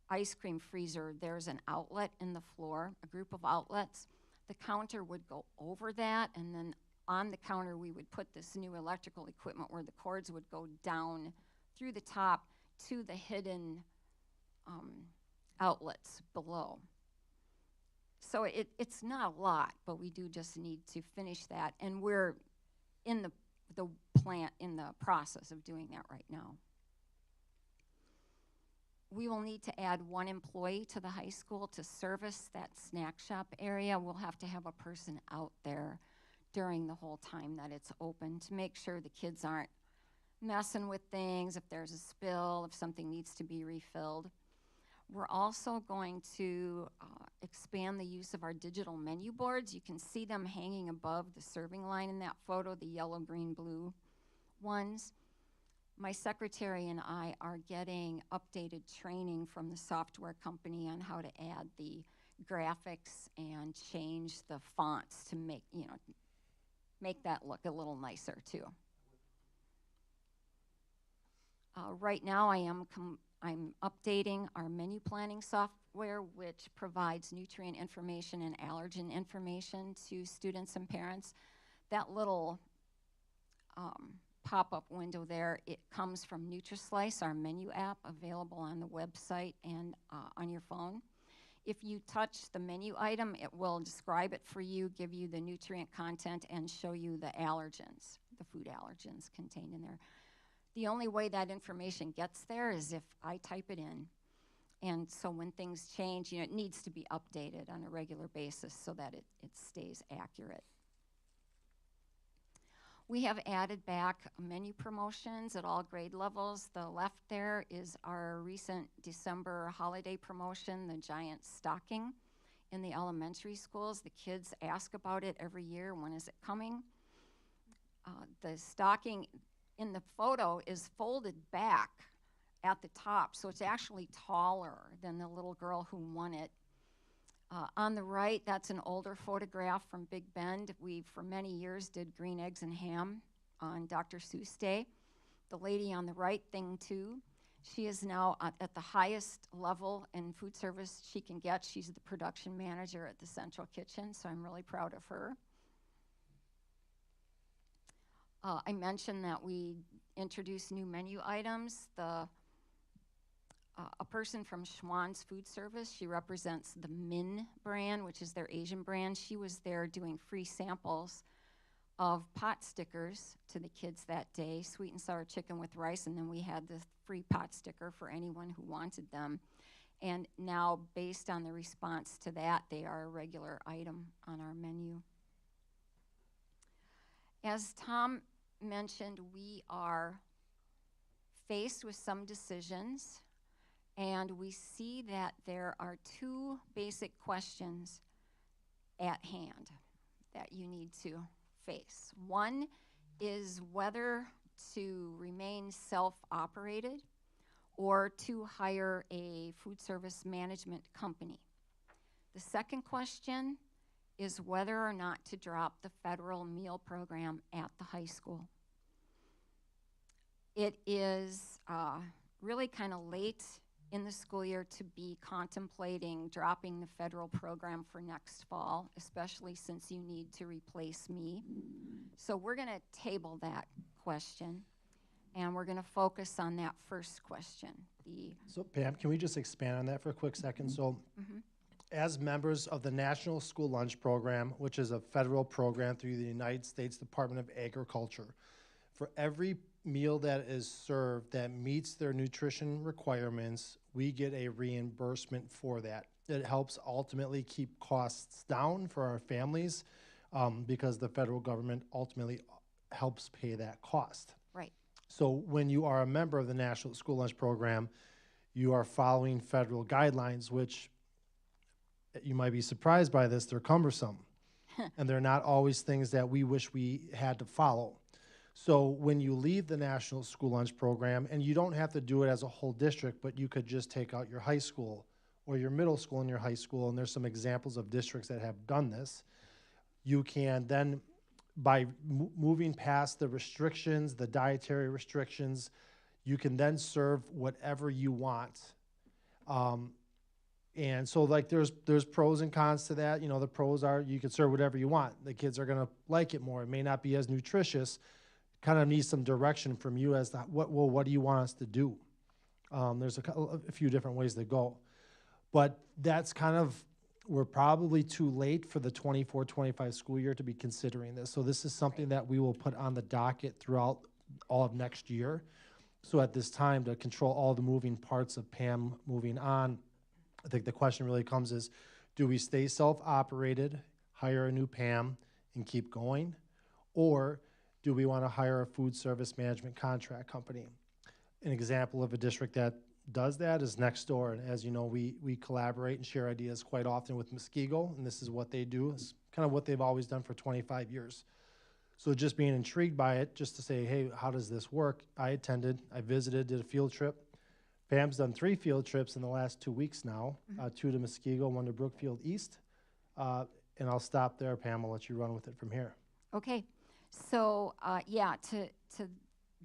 ice cream freezer, there's an outlet in the floor, a group of outlets. The counter would go over that, and then on the counter we would put this new electrical equipment where the cords would go down through the top to the hidden outlets below. So it's not a lot, but we do just need to finish that, and we're in the process of doing that right now. We will need to add 1 employee to the high school to service that snack shop area. We'll have to have a person out there during the whole time that it's open to make sure the kids aren't messing with things, if there's a spill, if something needs to be refilled. We're also going to expand the use of our digital menu boards. You can see them hanging above the serving line in that photo, the yellow, green, blue ones. My secretary and I are getting updated training from the software company on how to add the graphics and change the fonts to make that look a little nicer too. Right now I'm updating our menu planning software, which provides nutrient information and allergen information to students and parents. That little pop-up window there, it comes from NutriSlice, our menu app, available on the website and on your phone. If you touch the menu item, it will describe it for you, give you the nutrient content, and show you the allergens, the food allergens contained in there. The only way that information gets there is if I type it in. And so when things change, it needs to be updated on a regular basis so that it stays accurate. We have added back menu promotions at all grade levels. The left there is our recent December holiday promotion, the giant stocking in the elementary schools. The kids ask about it every year. When is it coming? The stocking in the photo is folded back at the top, so it's actually taller than the little girl who won it. On the right, that's an older photograph from Big Bend. We, for many years, did green eggs and ham on Dr. Seuss Day. The lady on the right, thing two, she is now at the highest level in food service she can get. She's the production manager at the Central Kitchen, so I'm really proud of her. I mentioned that we introduced new menu items. A person from Schwann's Food Service, she represents the Min brand, which is their Asian brand. She was there doing free samples of pot stickers to the kids that day, sweet and sour chicken with rice, and then we had the free pot sticker for anyone who wanted them. And now, based on the response to that, they are a regular item on our menu. As Tom mentioned, we are faced with some decisions, and we see that there are two basic questions at hand that you need to face. One is whether to remain self-operated or to hire a food service management company. The second question is whether or not to drop the federal meal program at the high school. It is really kind of late in the school year to be contemplating dropping the federal program for next fall, especially since you need to replace me. So we're going to table that question, and we're going to focus on that first question. So Pam, can we just expand on that for a quick second? So as members of the National School Lunch Program, which is a federal program through the United States Department of Agriculture, for every meal that is served that meets their nutrition requirements, we get a reimbursement for that. It helps ultimately keep costs down for our families because the federal government ultimately helps pay that cost. Right. So when you are a member of the National School Lunch Program, you are following federal guidelines, which you might be surprised by this, they're cumbersome. And they're not always things that we wish we had to follow. So when you leave the National School Lunch Program, and you don't have to do it as a whole district, but you could just take out your high school or your middle school and your high school, and there's some examples of districts that have done this, you can then, by moving past the restrictions, the dietary restrictions, you can then serve whatever you want. And so like there's pros and cons to that. You know, the pros are you can serve whatever you want. The kids are gonna like it more. It may not be as nutritious, kind of needs some direction from you as to what do you want us to do? There's a few different ways to go. But that's kind of, we're probably too late for the 24-25 school year to be considering this. So this is something that we will put on the docket throughout all of next year. So at this time, to control all the moving parts of Pam moving on, I think the question really comes is, do we stay self-operated, hire a new Pam, and keep going? Or do we want to hire a food service management contract company? An example of a district that does that is next door. And as you know, we collaborate and share ideas quite often with Mukwonago, and this is what they do. It's kind of what they've always done for 25 years. So just being intrigued by it, just to say, hey, how does this work? I visited, did a field trip. Pam's done 3 field trips in the last 2 weeks now, 2 to Mukwonago, 1 to Brookfield East. And I'll stop there, Pam. I'll let you run with it from here. Okay. So, yeah, to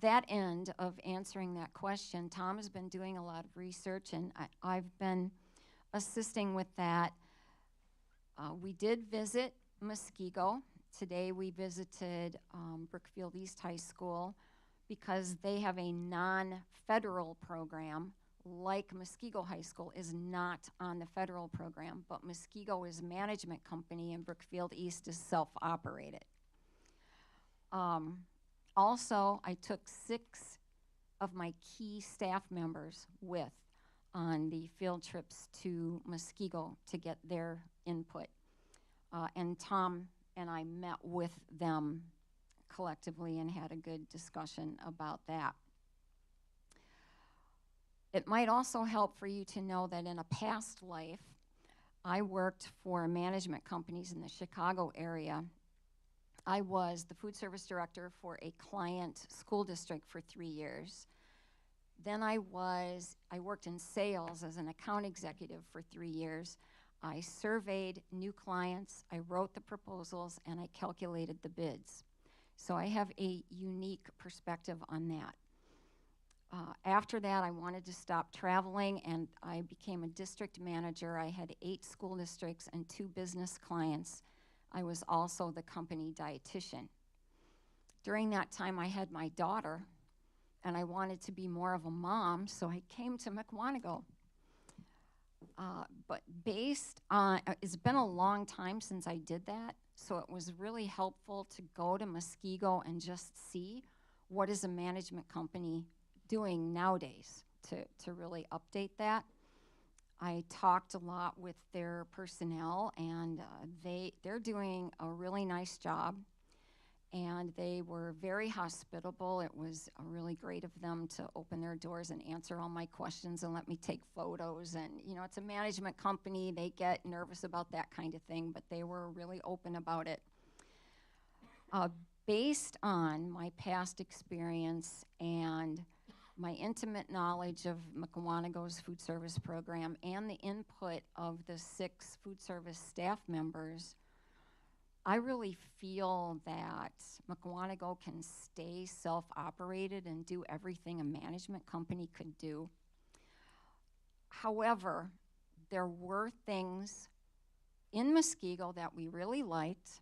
that end of answering that question, Tom has been doing a lot of research, and I've been assisting with that. We did visit Mukwonago. Today we visited Brookfield East High School because they have a non-federal program, like Mukwonago High School is not on the federal program, but Mukwonago is a management company and Brookfield East is self-operated. Also, I took 6 of my key staff members on the field trips to Mukwonago to get their input. And Tom and I met with them collectively and had a good discussion about that. It might also help for you to know that in a past life, I worked for management companies in the Chicago area. I was the food service director for a client school district for 3 years. Then I worked in sales as an account executive for 3 years. I surveyed new clients, I wrote the proposals, and I calculated the bids. So I have a unique perspective on that. After that, I wanted to stop traveling, and I became a district manager. I had 8 school districts and 2 business clients. I was also the company dietitian. During that time, I had my daughter, and I wanted to be more of a mom, so I came to Mukwonago. But based on, it's been a long time since I did that, so it was really helpful to go to Muskego and just see what is a management company doing nowadays to really update that. I talked a lot with their personnel, and they're doing a really nice job. And they were very hospitable. It was really great of them to open their doors and answer all my questions and let me take photos. And, you know, it's a management company. They get nervous about that kind of thing, but they were really open about it. Based on my past experience and my intimate knowledge of Mukwonago's food service program and the input of the 6 food service staff members, I really feel that Mukwonago can stay self-operated and do everything a management company could do. However, there were things in Muskego that we really liked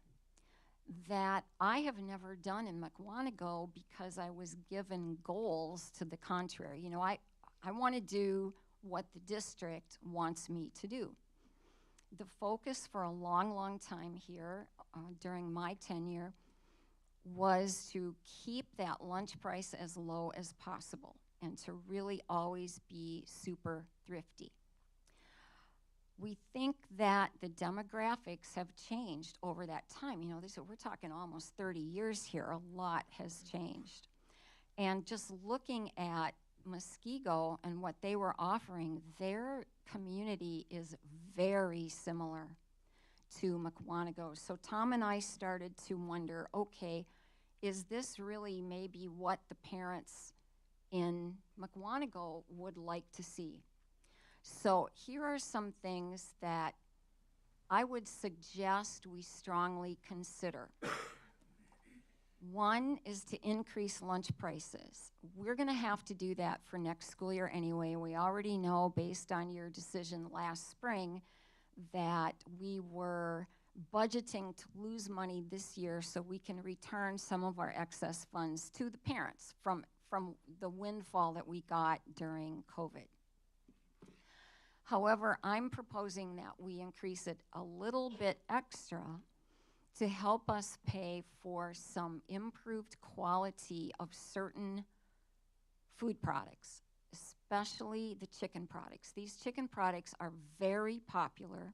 that I have never done in Mukwonago because I was given goals to the contrary. You know, I want to do what the district wants me to do. The focus for a long, long time here during my tenure was to keep that lunch price as low as possible and to really always be super thrifty. We think that the demographics have changed over that time. You know, we're talking almost 30 years here. A lot has changed. And just looking at Muskego and what they were offering, their community is very similar to Mukwonago. So Tom and I started to wonder, okay, is this really maybe what the parents in Mukwonago would like to see? So here are some things that I would suggest we strongly consider. One is to increase lunch prices. We're going to have to do that for next school year anyway. We already know, based on your decision last spring, that we were budgeting to lose money this year so we can return some of our excess funds to the parents from the windfall that we got during COVID. However, I'm proposing that we increase it a little bit extra to help us pay for some improved quality of certain food products, especially the chicken products. These chicken products are very popular.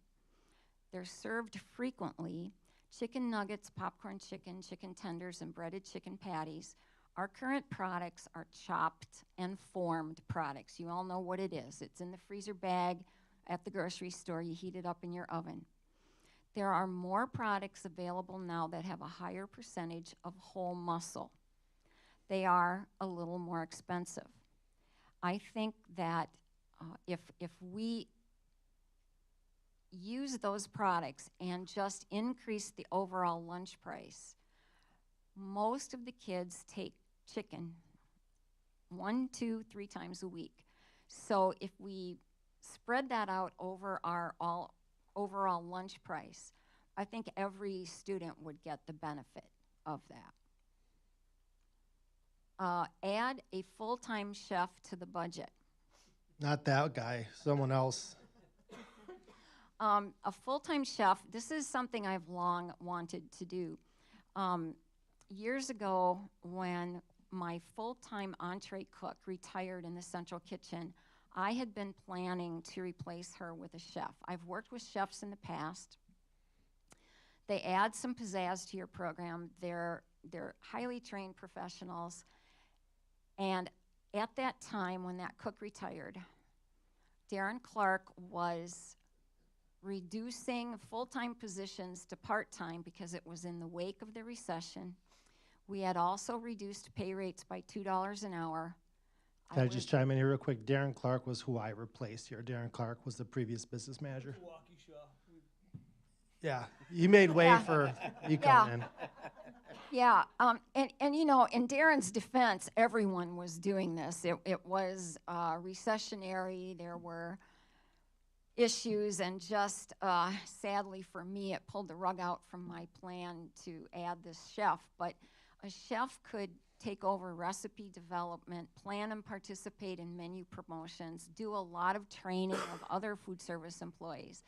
They're served frequently. Chicken nuggets, popcorn chicken, chicken tenders, and breaded chicken patties. Our current products are chopped and formed products. You all know what it is. It's in the freezer bag at the grocery store. You heat it up in your oven. There are more products available now that have a higher percentage of whole muscle. They are a little more expensive. I think that if we use those products and just increase the overall lunch price, most of the kids take chicken 1, 2, 3 times a week. So if we spread that out over our overall lunch price, I think every student would get the benefit of that. Add a full-time chef to the budget. Not that guy, someone else. A full-time chef, this is something I've long wanted to do. Years ago, when my full-time entree cook retired in the central kitchen, I had been planning to replace her with a chef. I've worked with chefs in the past. They add some pizzazz to your program. They're highly trained professionals. And at that time, when that cook retired, Darren Clark was reducing full-time positions to part-time because it was in the wake of the recession. We had also reduced pay rates by $2 an hour. Can I just chime in here real quick? Darren Clark was who I replaced here. Darren Clark was the previous business manager. Yeah, he made way for you coming in. Yeah, and you know, in Darren's defense, everyone was doing this. It was recessionary. There were issues, and just sadly for me, it pulled the rug out from my plan to add this chef. But A chef could take over recipe development, plan and participate in menu promotions, do a lot of training of other food service employees.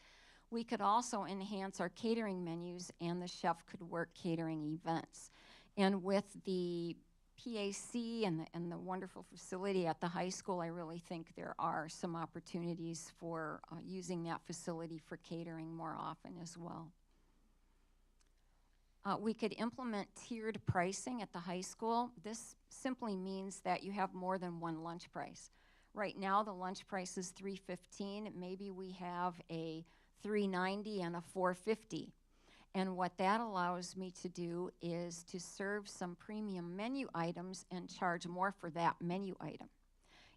We could also enhance our catering menus, and the chef could work catering events. And with the PAC and the wonderful facility at the high school, I really think there are some opportunities for using that facility for catering more often as well. We could implement tiered pricing at the high school. This simply means that you have more than one lunch price. Right now, the lunch price is $3.15. Maybe we have a $3.90 and a $4.50. And what that allows me to do is to serve some premium menu items and charge more for that menu item.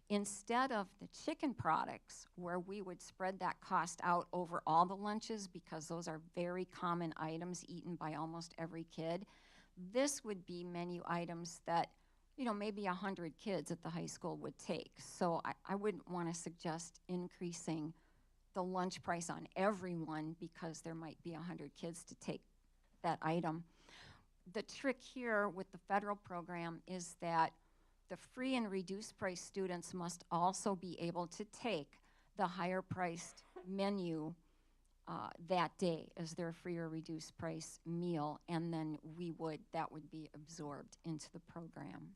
Instead of the chicken products, where we would spread that cost out over all the lunches because those are very common items eaten by almost every kid, this would be menu items that, you know, maybe 100 kids at the high school would take. So I wouldn't want to suggest increasing the lunch price on everyone because there might be 100 kids to take that item. The trick here with the federal program is that the free and reduced price students must also be able to take the higher priced menu that day as their free or reduced price meal, and then that would be absorbed into the program.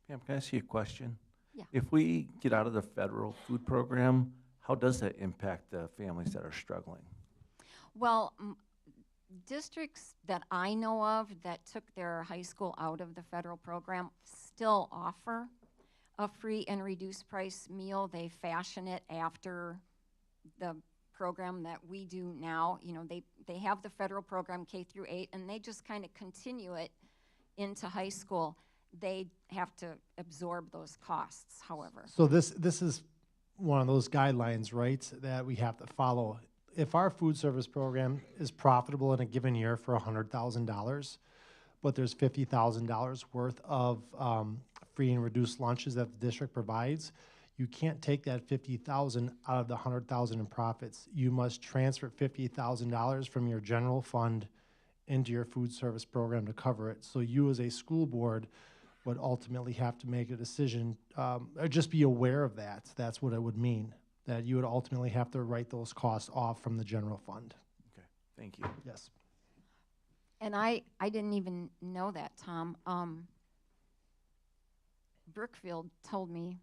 Pam, can I ask you a question? Yeah. If we get out of the federal food program, how does that impact the families that are struggling? Well, districts that I know of that took their high school out of the federal program still offer a free and reduced price meal. They fashion it after the program that we do now. You know, they have the federal program K through 8, and they just kind of continue it into high school. They have to absorb those costs, however. So this is one of those guidelines, right, that we have to follow. If our food service program is profitable in a given year for $100,000, but there's $50,000 worth of free and reduced lunches that the district provides, you can't take that $50,000 out of the $100,000 in profits. You must transfer $50,000 from your general fund into your food service program to cover it. So you as a school board would ultimately have to make a decision, or just be aware of that. That's what it would mean, that you would ultimately have to write those costs off from the general fund. Okay, thank you. Yes. And I didn't even know that, Tom. Brookfield told me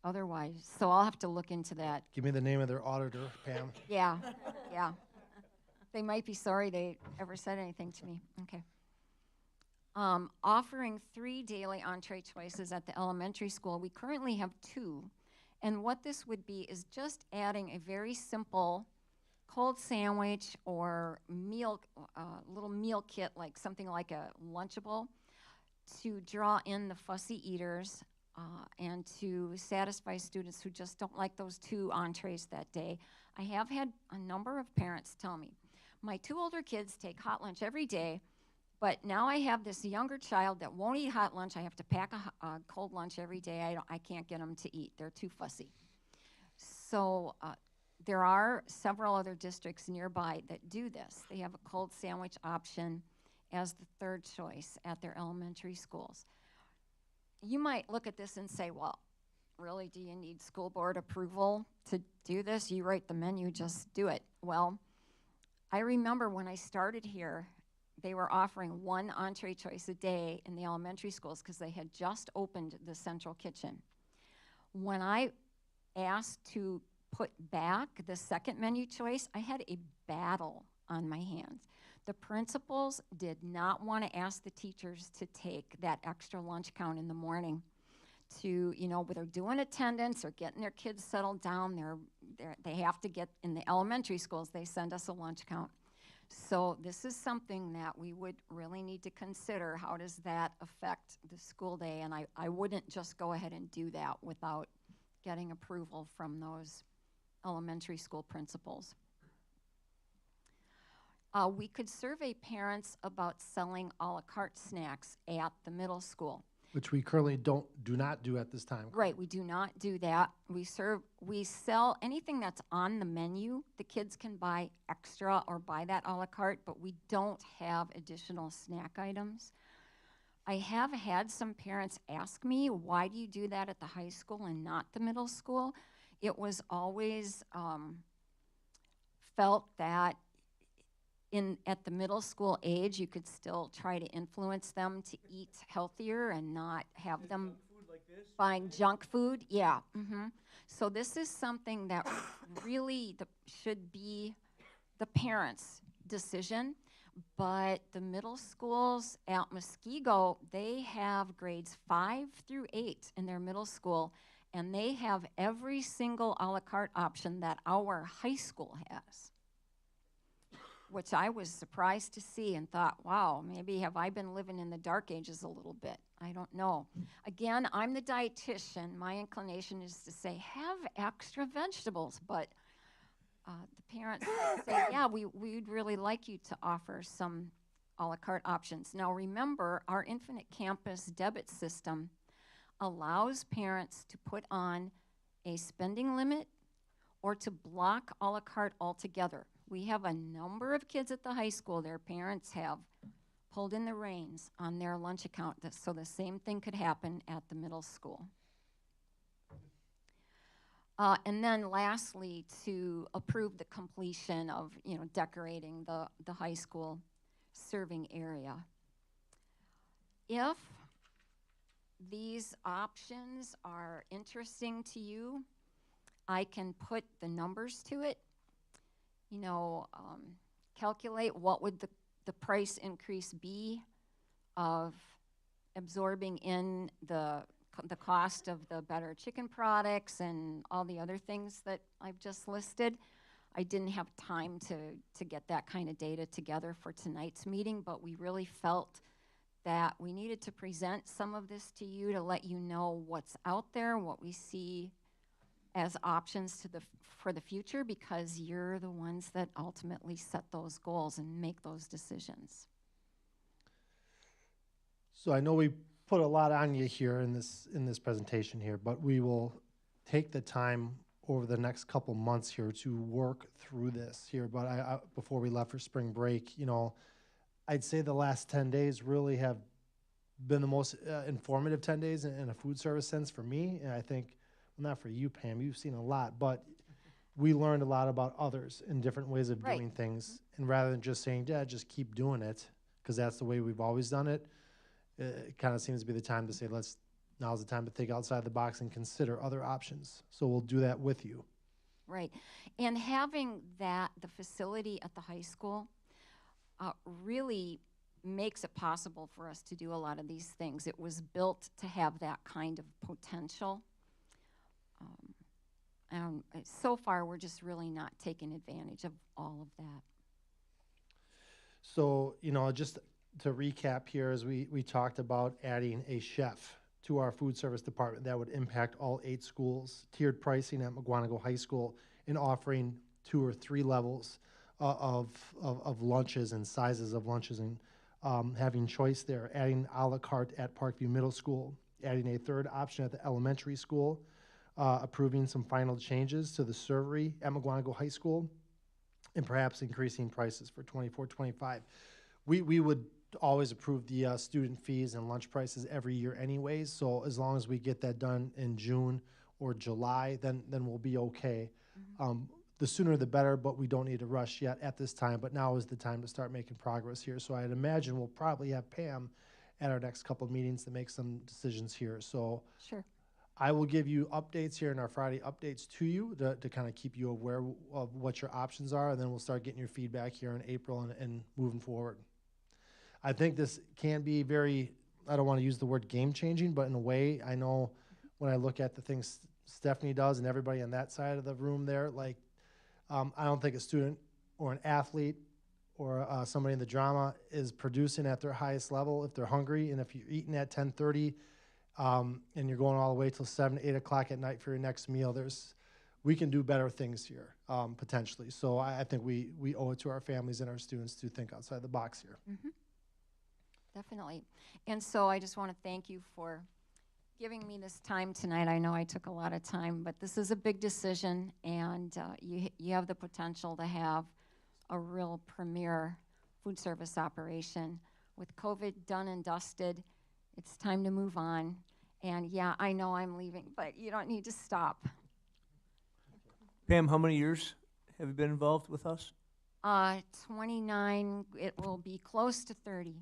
otherwise, so I'll have to look into that. Give me the name of their auditor, Pam. Yeah, yeah. They might be sorry they ever said anything to me. Okay. Offering 3 daily entree choices at the elementary school. We currently have 2. And what this would be is just adding a very simple cold sandwich or meal, little meal kit, like something like a Lunchable, to draw in the fussy eaters and to satisfy students who just don't like those 2 entrees that day. I have had a number of parents tell me, my 2 older kids take hot lunch every day, but now I have this younger child that won't eat hot lunch. I have to pack a cold lunch every day. I can't get them to eat. They're too fussy. So there are several other districts nearby that do this. They have a cold sandwich option as the 3rd choice at their elementary schools. You might look at this and say, well, really, do you need school board approval to do this? You write the menu, just do it. Well, I remember when I started here, they were offering 1 entree choice a day in the elementary schools because they had just opened the central kitchen. When I asked to put back the 2nd menu choice, I had a battle on my hands. The principals did not want to ask the teachers to take that extra lunch count in the morning to, you know, they're doing attendance or getting their kids settled down. They have to get, in the elementary schools, they send us a lunch count. So this is something that we would really need to consider. How does that affect the school day? And I wouldn't just go ahead and do that without getting approval from those elementary school principals. We could survey parents about selling a la carte snacks at the middle school. Which we currently do not do at this time. Right, we do not do that. We sell anything that's on the menu. The kids can buy extra or buy that a la carte, but we don't have additional snack items. I have had some parents ask me, why do you do that at the high school and not the middle school? It was always felt that at the middle school age, you could still try to influence them to eat healthier and not have them buying junk food. Yeah. So this is something that really should be the parents' decision. But the middle schools at Muskego, they have grades 5 through 8 in their middle school, and they have every single a la carte option that our high school has, which I was surprised to see and thought, wow, maybe have I been living in the dark ages a little bit? I don't know. Again, I'm the dietitian. My inclination is to say, have extra vegetables, but the parents say, yeah, we'd really like you to offer some a la carte options. Now remember, our Infinite Campus debit system allows parents to put on a spending limit or to block a la carte altogether. We have a number of kids at the high school, their parents have pulled in the reins on their lunch account, so the same thing could happen at the middle school. And then lastly, to approve the completion of, decorating the high school serving area. If these options are interesting to you, I can put the numbers to it, calculate what would the price increase be of absorbing in the cost of the better chicken products and all the other things that I've just listed. I didn't have time to get that kind of data together for tonight's meeting, but we really felt that we needed to present some of this to you to let you know what's out there, what we see as options for the future, because you're the ones that ultimately set those goals and make those decisions. So I know we put a lot on you here in this presentation here, but we will take the time over the next couple months here to work through this here. But before we left for spring break, I'd say the last 10 days really have been the most informative 10 days in a food service sense for me. And I think, well, not for you, Pam, you've seen a lot, but we learned a lot about others and different ways of doing things. And rather than just saying, yeah, just keep doing it, because that's the way we've always done it, it kind of seems to be the time to say, now's the time to think outside the box and consider other options. So we'll do that with you. Right. And having the facility at the high school really makes it possible for us to do a lot of these things. It was built to have that kind of potential. And so far, we're just really not taking advantage of all of that. So, just to recap here, as we talked about adding a chef to our food service department that would impact all 8 schools, tiered pricing at Mukwonago High School, and offering 2 or 3 levels of lunches and sizes of lunches, and having choice there, adding a la carte at Parkview Middle School, adding a 3rd option at the elementary school, approving some final changes to the servery at Mukwonago High School, and perhaps increasing prices for 24-25. We would always approve the student fees and lunch prices every year anyways, so as long as we get that done in June or July, then we'll be okay. The sooner the better, but we don't need to rush yet at this time, but now is the time to start making progress here. So I'd imagine we'll probably have Pam at our next couple of meetings to make some decisions here. So sure. I will give you updates here in our Friday updates to you to kind of keep you aware of what your options are, and then we'll start getting your feedback here in April and moving forward. I think this can be very, I don't want to use the word game-changing, but in a way, I know when I look at the things Stephanie does and everybody on that side of the room there, I don't think a student or an athlete or somebody in the drama is producing at their highest level if they're hungry, and if you're eating at 10:30 and you're going all the way till 7, 8 o'clock at night for your next meal, we can do better things here, potentially. So I think we owe it to our families and our students to think outside the box here. Mm-hmm. Definitely. And so I just want to thank you for giving me this time tonight. I know I took a lot of time, but this is a big decision, and you have the potential to have a real premier food service operation. With COVID done and dusted, It's time to move on. And yeah, I know I'm leaving, but you don't need to stop. Pam, how many years have you been involved with us? 29, it will be close to 30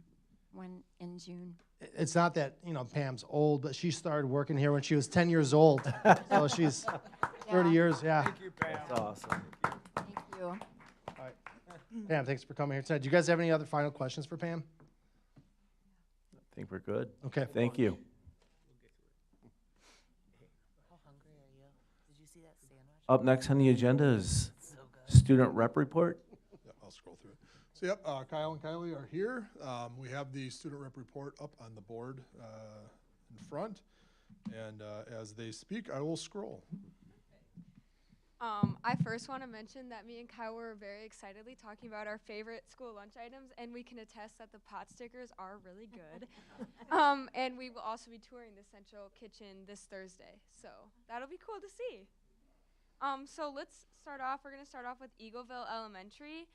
when in June. It's not that, you know, Pam's old, but she started working here when she was 10 years old. So she's 30 Yeah. years, yeah. you, Pam. That's awesome. Thank you. Pam, thanks for coming here tonight. Do you guys have any other final questions for Pam? I think we're good. Okay. Thank you. How hungry are you? Did you see that sandwich? Up next on the agenda is So good. student rep report. Yeah, I'll scroll through it. So yep, Kyle and Kylie are here. We have the student rep report up on the board in front. And as they speak, I will scroll. I first want to mention that me and Kyle were very excitedly talking about our favorite school lunch items, and we can attest that the pot stickers are really good. And we will also be touring the central kitchen this Thursday, so that'll be cool to see. So let's start off. We're going to start off with Eagleville Elementary.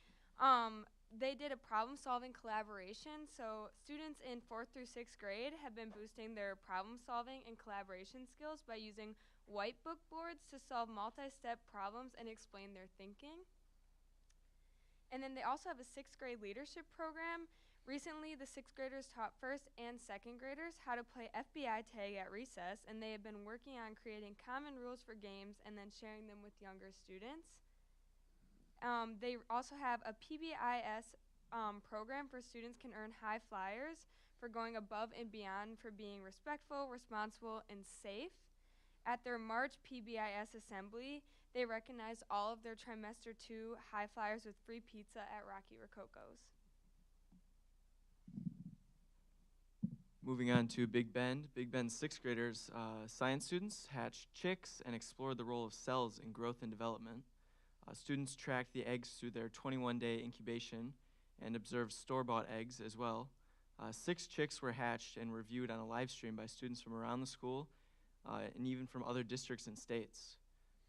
They did a problem-solving collaboration, so students in 4th through 6th grade have been boosting their problem-solving and collaboration skills by using white book boards to solve multi-step problems and explain their thinking. And then they also have a 6th grade leadership program. Recently, the 6th graders taught 1st and 2nd graders how to play FBI tag at recess, and they have been working on creating common rules for games and then sharing them with younger students. They also have a PBIS program for students can earn high flyers for going above and beyond for being respectful, responsible, and safe. At their March PBIS assembly, they recognized all of their trimester 2 high flyers with free pizza at Rocky Rococo's. Moving on to Big Bend. Big Bend 6th graders, science students, hatched chicks and explored the role of cells in growth and development. Students tracked the eggs through their 21-day incubation and observed store-bought eggs as well. 6 chicks were hatched and were viewed on a live stream by students from around the school and even from other districts and states.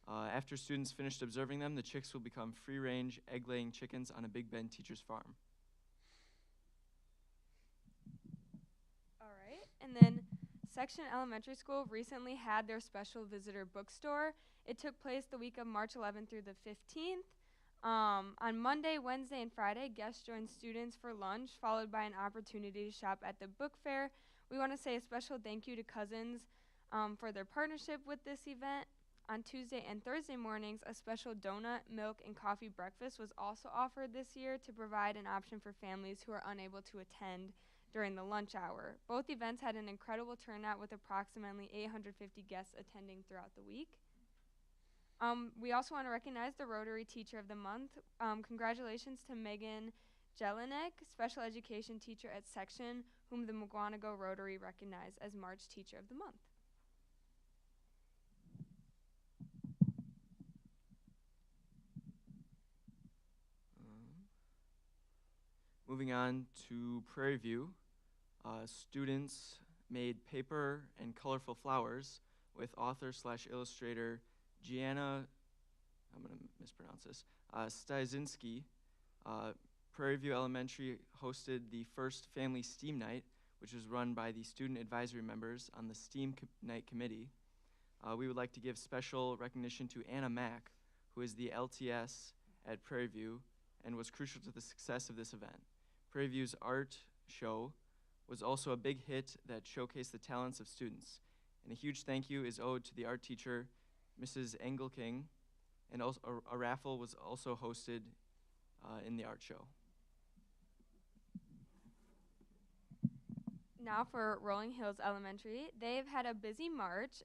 After students finished observing them, the chicks will become free-range, egg-laying chickens on a Big Bend teacher's farm. All right, and then Section Elementary School recently had their special visitor bookstore. It took place the week of March 11th through the 15th. On Monday, Wednesday, and Friday, guests joined students for lunch, followed by an opportunity to shop at the book fair. We want to say a special thank you to Cousins for their partnership with this event. On Tuesday and Thursday mornings, a special donut, milk, and coffee breakfast was also offered this year to provide an option for families who are unable to attend during the lunch hour. Both events had an incredible turnout with approximately 850 guests attending throughout the week. We also want to recognize the Rotary Teacher of the Month. Congratulations to Megan Jelinek, Special Education Teacher at Section, whom the Mukwonago Rotary recognized as March Teacher of the Month. Moving on to Prairie View, students made paper and colorful flowers with author/illustrator Gianna, I'm going to mispronounce this, Stazinski. Prairie View Elementary hosted the first Family STEAM Night, which was run by the student advisory members on the STEAM Night Committee. We would like to give special recognition to Anna Mack, who is the LTS at Prairie View and was crucial to the success of this event. Prairie View's art show was also a big hit that showcased the talents of students. And a huge thank you is owed to the art teacher, Mrs. Engelking, and also a raffle was also hosted in the art show. Now for Rolling Hills Elementary, they've had a busy March.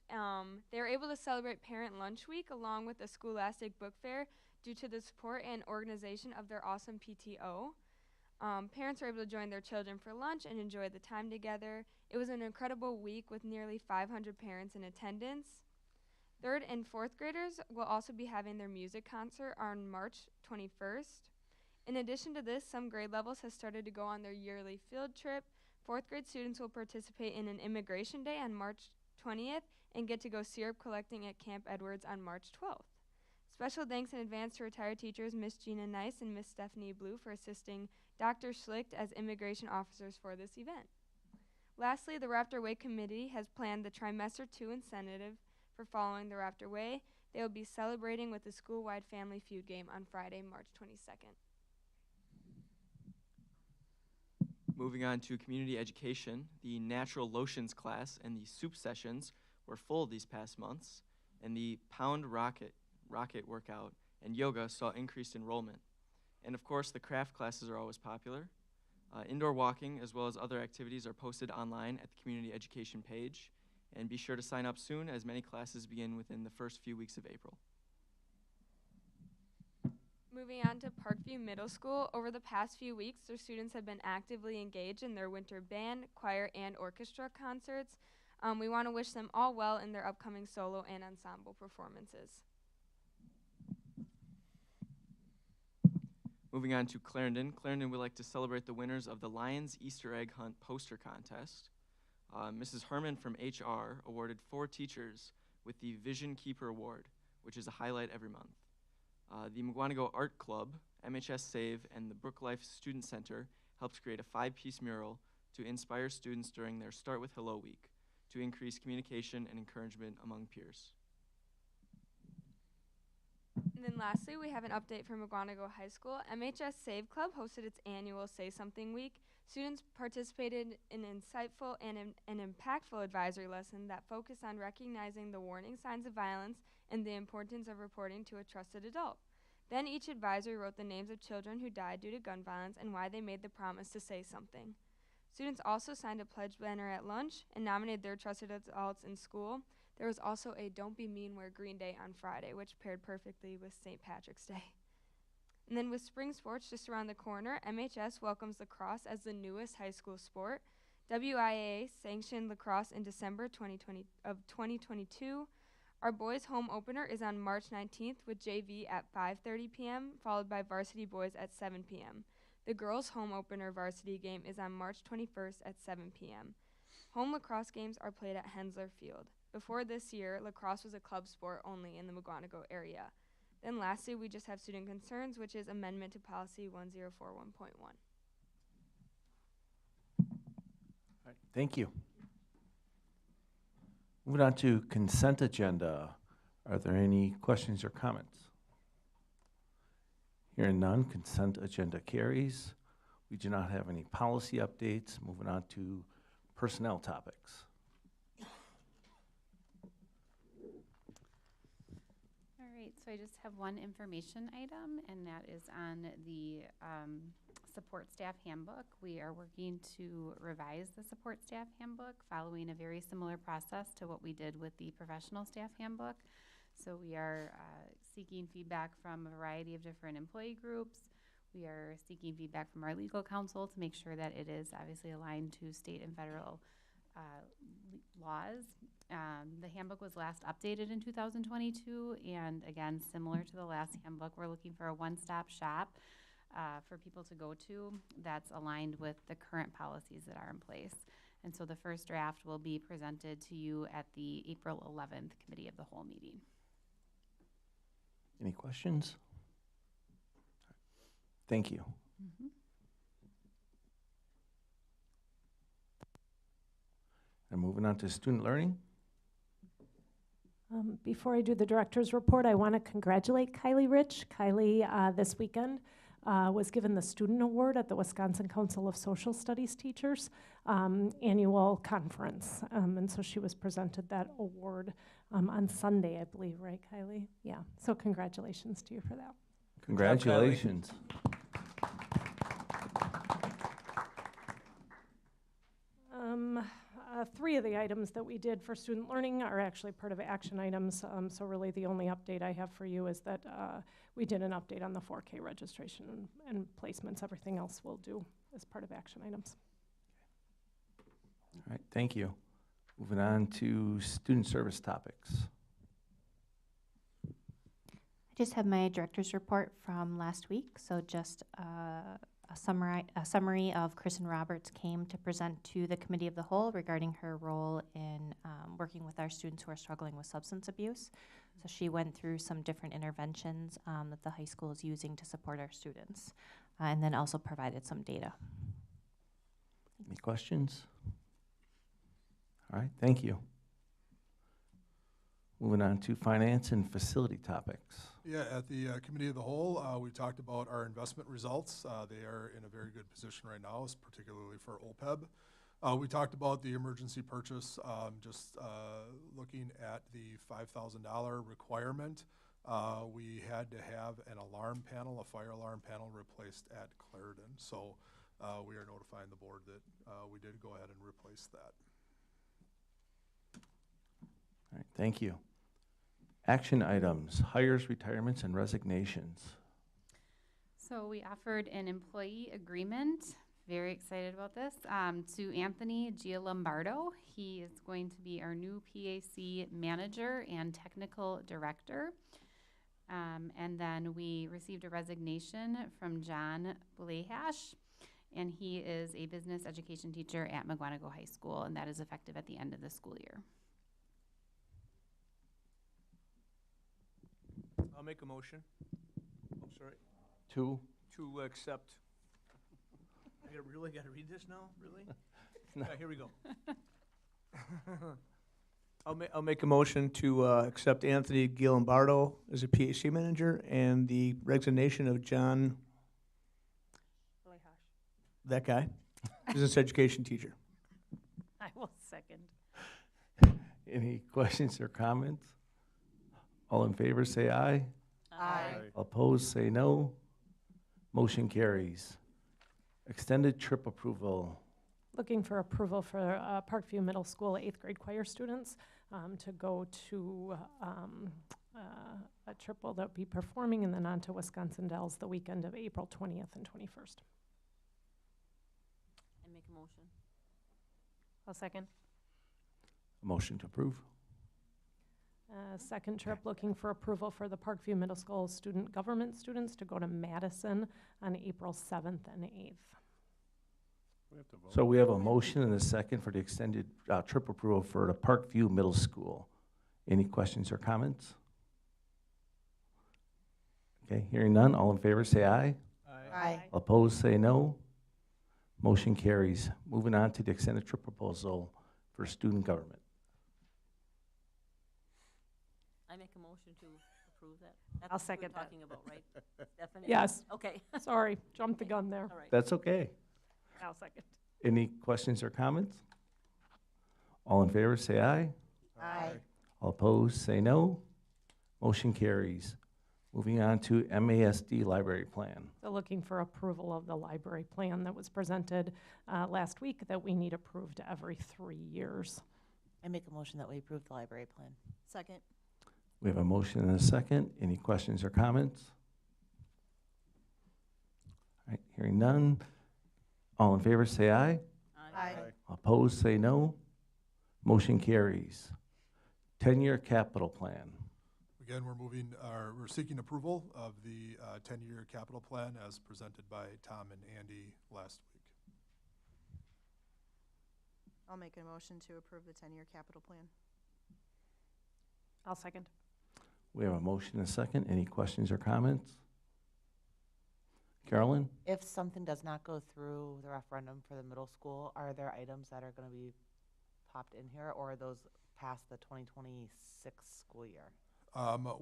They were able to celebrate Parent Lunch Week along with the Scholastic Book Fair due to the support and organization of their awesome PTO. Parents were able to join their children for lunch and enjoy the time together. It was an incredible week with nearly 500 parents in attendance. 3rd and 4th graders will also be having their music concert on March 21st. In addition to this, some grade levels have started to go on their yearly field trip. 4th grade students will participate in an immigration day on March 20th and get to go syrup collecting at Camp Edwards on March 12th. Special thanks in advance to retired teachers Miss Gina Nice and Miss Stephanie Blue for assisting Dr. Schlicht as immigration officers for this event. Lastly, the Raptor Way Committee has planned the Trimester 2 incentive for following the Raptor Way. They will be celebrating with a school-wide Family Feud game on Friday, March 22nd. Moving on to community education, the natural lotions class and the soup sessions were full these past months, and the pound rocket workout and yoga saw increased enrollment. And of course, the craft classes are always popular. Indoor walking as well as other activities are posted online at the community education page, and be sure to sign up soon as many classes begin within the first few weeks of April. Moving on to Parkview Middle School, over the past few weeks, their students have been actively engaged in their winter band, choir, and orchestra concerts. We want to wish them all well in their upcoming solo and ensemble performances. Moving on to Clarendon. Clarendon would like to celebrate the winners of the Lions Easter Egg Hunt poster contest. Mrs. Herman from HR awarded 4 teachers with the Vision Keeper Award, which is a highlight every month. The Mukwonago Art Club, MHS Save, and the Brook Life Student Center helped create a 5-piece mural to inspire students during their Start with Hello week to increase communication and encouragement among peers. And then lastly, we have an update from Mukwonago High School. MHS Save Club hosted its annual Say Something Week. Students participated in an insightful and an impactful advisory lesson that focused on recognizing the warning signs of violence and the importance of reporting to a trusted adult. Then each advisor wrote the names of children who died due to gun violence and why they made the promise to say something. Students also signed a pledge banner at lunch and nominated their trusted adults in school. There was also a Don't Be Mean Wear Green Day on Friday, which paired perfectly with St. Patrick's Day. And then with spring sports just around the corner, MHS welcomes lacrosse as the newest high school sport. WIAA sanctioned lacrosse in December 2022. Our boys' home opener is on March 19th with JV at 5:30 p.m., followed by varsity boys at 7 p.m. The girls' home opener varsity game is on March 21st at 7 p.m. Home lacrosse games are played at Hensler Field. Before this year, lacrosse was a club sport only in the Mukwonago area. Then lastly, we just have student concerns, which is amendment to policy 1041.1. All right, thank you. Moving on to consent agenda. Are there any questions or comments? Hearing none, consent agenda carries. We do not have any policy updates. Moving on to personnel topics. All right, so I just have one information item, and that is on the support staff handbook. We are working to revise the support staff handbook following a very similar process to what we did with the professional staff handbook. So we are seeking feedback from a variety of different employee groups. We are seeking feedback from our legal counsel to make sure that it is obviously aligned to state and federal laws. The handbook was last updated in 2022, and again, similar to the last handbook, we're looking for a one-stop shop for people to go to that's aligned with the current policies that are in place. And so the first draft will be presented to you at the April 11th Committee of the Whole meeting. Any questions? Thank you. Mm-hmm. And moving on to student learning. Before I do the director's report, I want to congratulate Kylie Rich. Kylie, this weekend, was given the Student Award at the Wisconsin Council of Social Studies Teachers annual conference. And so she was presented that award on Sunday, I believe, right, Kylie? Yeah, so congratulations to you for that. Congratulations. Three of the items that we did for student learning are actually part of action items. So really the only update I have for you is that we did an update on the 4K registration and placements. Everything else we'll do as part of action items. All right, thank you. Moving on to student service topics. I just have my director's report from last week. So just a summary of Kristen Roberts came to present to the Committee of the Whole regarding her role in working with our students who are struggling with substance abuse. So she went through some different interventions that the high school is using to support our students, and then also provided some data. Any questions? All right, thank you. Moving on to finance and facility topics. Yeah, at the Committee of the Whole, we talked about our investment results. They are in a very good position right now, particularly for OPEB. We talked about the emergency purchase, just looking at the $5,000 requirement. We had to have an alarm panel, a fire alarm panel replaced at Clarendon. So we are notifying the board that we did go ahead and replace that. All right, thank you. Action items, hires, retirements, and resignations. So we offered an employee agreement, very excited about this, to Anthony Gialombardo. He is going to be our new PAC manager and technical director. And then we received a resignation from John Blehash, and he is a business education teacher at Mukwonago High School, and that is effective at the end of the school year. I'll make a motion. Oh, sorry. Two. To accept. I really got to read this now? Really? Here we go. I'll make a motion to accept Anthony Gialombardo as a PAC manager and the resignation of John, that guy, business education teacher. I will second. Any questions or comments? All in favor, say aye. Aye. Opposed, say no. Motion carries. Extended trip approval. Looking for approval for Parkview Middle School 8th grade choir students to go to a trip they'll be performing and then on to Wisconsin Dells the weekend of April 20th and 21st. I make a motion. I'll second. A motion to approve. Second trip, looking for approval for the Parkview Middle School student government students to go to Madison on April 7th and 8th. So we have a motion and a second for the extended trip approval for the Parkview Middle School. Any questions or comments? Okay, hearing none, all in favor say aye. Aye. Opposed, say no. Motion carries. Moving on to the extended trip proposal for student government. I make a motion to approve that. That's I'll what we're second that. talking about, right? Stephanie? Yes. Okay. Sorry, jumped the gun there. All right. That's okay. I'll second. Any questions or comments? All in favor say aye. Aye. All opposed, say no. Motion carries. Moving on to MASD library plan. So looking for approval of the library plan that was presented last week that we need approved every 3 years. I make a motion that we approve the library plan. Second. We have a motion and a second. Any questions or comments? All right, hearing none. All in favor say aye. Aye. Opposed, say no. Motion carries. 10-year capital plan. Again, we're seeking approval of the 10-year capital plan as presented by Tom and Andy last week. I'll make a motion to approve the 10-year capital plan. I'll second. We have a motion and a second. Any questions or comments? Carolyn? If something does not go through the referendum for the middle school, are there items that are going to be popped in here, or are those past the 2026 school year?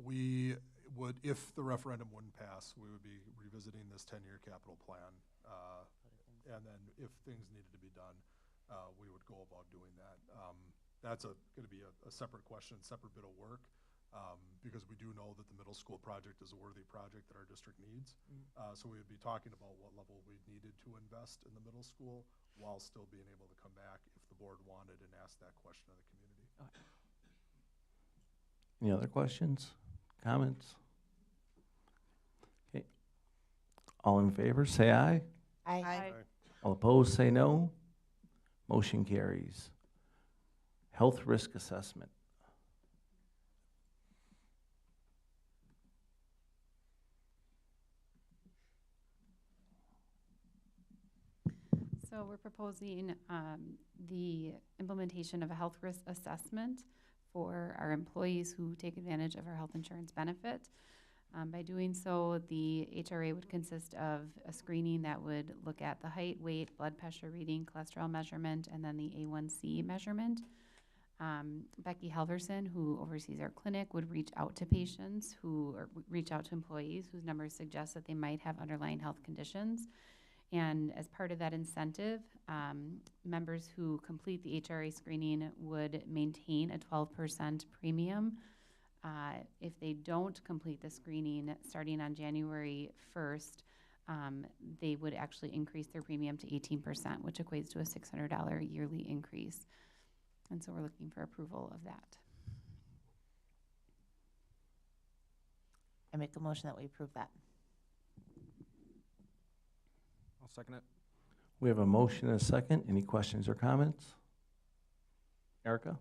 We would, if the referendum wouldn't pass, we would be revisiting this 10-year capital plan. And then if things needed to be done, we would go about doing that. That's going to be a separate question, separate bit of work, because we do know that the middle school project is a worthy project that our district needs. So we would be talking about what level we needed to invest in the middle school while still being able to come back if the board wanted and ask that question of the community. Okay. Any other questions, comments? Okay. All in favor, say aye. Aye. All opposed, say no. Motion carries. Health risk assessment. So we're proposing the implementation of a health risk assessment for our employees who take advantage of our health insurance benefit. By doing so, the HRA would consist of a screening that would look at the height, weight, blood pressure reading, cholesterol measurement, and then the A1C measurement. Becky Halverson, who oversees our clinic, would reach out to patients or reach out to employees whose numbers suggest that they might have underlying health conditions. And as part of that incentive, members who complete the HRA screening would maintain a 12% premium. If they don't complete the screening starting on January 1st, they would actually increase their premium to 18%, which equates to a $600 yearly increase. And so we're looking for approval of that. I make a motion that we approve that. I'll second it. We have a motion and a second. Any questions or comments? Erica?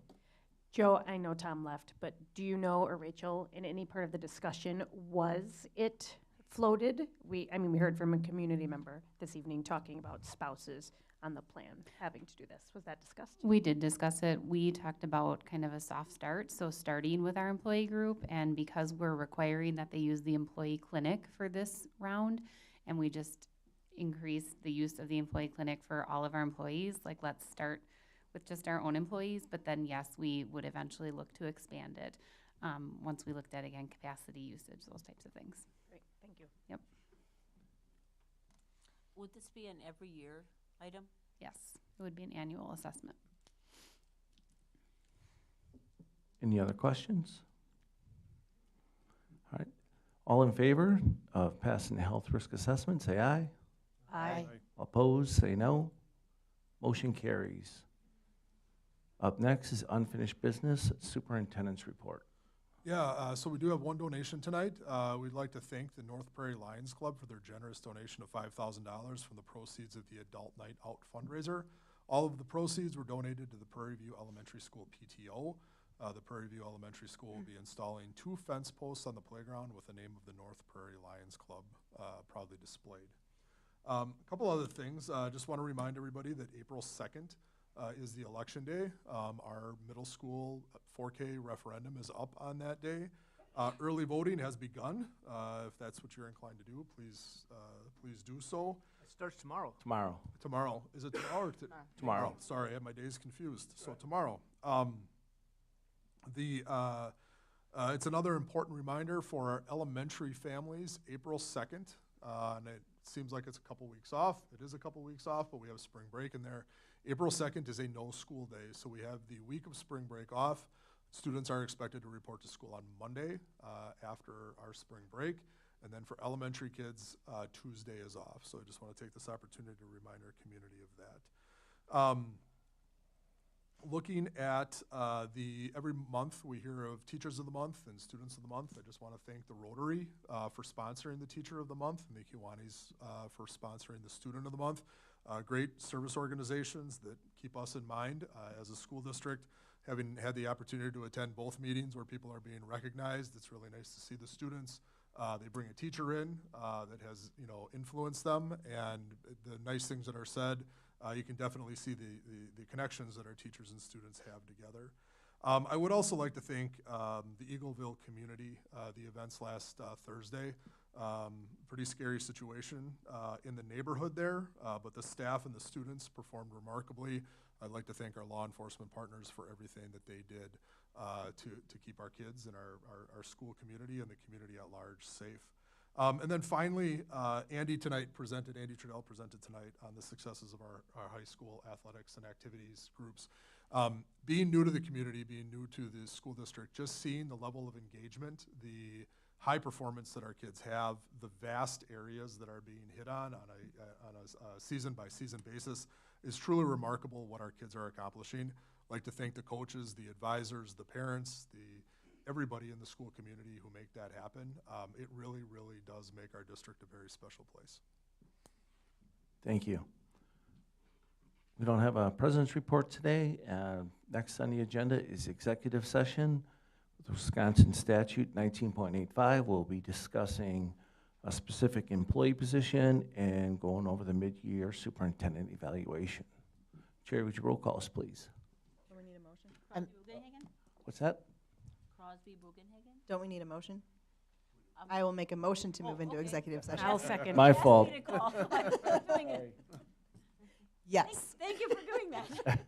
Joe, I know Tom left, but do you know, or Rachel, in any part of the discussion, was it floated? We heard from a community member this evening talking about spouses on the plan having to do this. Was that discussed? We did discuss it. We talked about kind of a soft start, so starting with our employee group, and because we're requiring that they use the employee clinic for this round, and we just increased the use of the employee clinic for all of our employees, like let's start with just our own employees, but then yes, we would eventually look to expand it once we looked at, again, capacity usage, those types of things. Great, thank you. Yep. Would this be an every year item? Yes, it would be an annual assessment. Any other questions? All right. All in favor of passing the health risk assessment, say aye. Aye. Opposed, say no. Motion carries. Up next is unfinished business, superintendent's report. Yeah, so we do have one donation tonight. We'd like to thank the North Prairie Lions Club for their generous donation of $5,000 from the proceeds of the Adult Night Out fundraiser. All of the proceeds were donated to the Prairie View Elementary School PTO. The Prairie View Elementary School will be installing 2 fence posts on the playground with the name of the North Prairie Lions Club proudly displayed. A couple other things. Just want to remind everybody that April 2nd is the election day. Our middle school 4K referendum is up on that day. Early voting has begun. If that's what you're inclined to do, please do so. It starts tomorrow. Tomorrow. Tomorrow. Is it tomorrow or Tomorrow. Sorry, I had my days confused. So tomorrow. It's another important reminder for our elementary families, April 2nd, and it seems like it's a couple weeks off. It is a couple weeks off, but we have spring break in there. April 2nd is a no school day, so we have the week of spring break off. Students are expected to report to school on Monday after our spring break, and then for elementary kids, Tuesday is off. So I just want to take this opportunity to remind our community of that. Looking at every month we hear of Teachers of the Month and Students of the Month. I just want to thank the Rotary for sponsoring the Teacher of the Month and the Kiwanis for sponsoring the Student of the Month. Great service organizations that keep us in mind as a school district. Having had the opportunity to attend both meetings where people are being recognized, it's really nice to see the students. They bring a teacher in that has influenced them, and the nice things that are said. You can definitely see the connections that our teachers and students have together. I would also like to thank the Eagleville community, the events last Thursday. Pretty scary situation in the neighborhood there, but the staff and the students performed remarkably. I'd like to thank our law enforcement partners for everything that they did to keep our kids and our school community and the community at large safe. And then finally, Andy Trudell presented tonight on the successes of our high school athletics and activities groups. Being new to the community, being new to the school district, just seeing the level of engagement, the high performance that our kids have, the vast areas that are being hit on a season-by-season basis is truly remarkable what our kids are accomplishing. I'd like to thank the coaches, the advisors, the parents, everybody in the school community who make that happen. It really, really does make our district a very special place. Thank you. We don't have a president's report today. Next on the agenda is executive session. With Wisconsin Statute 19.85, we'll be discussing a specific employee position and going over the mid-year superintendent evaluation. Chair, would you roll call us, please? Do we need a motion? What's that? Crosby Bugenhagen? Don't we need a motion? I will make a motion to move into executive session. I'll second. My fault. Yes. Thank you for doing that.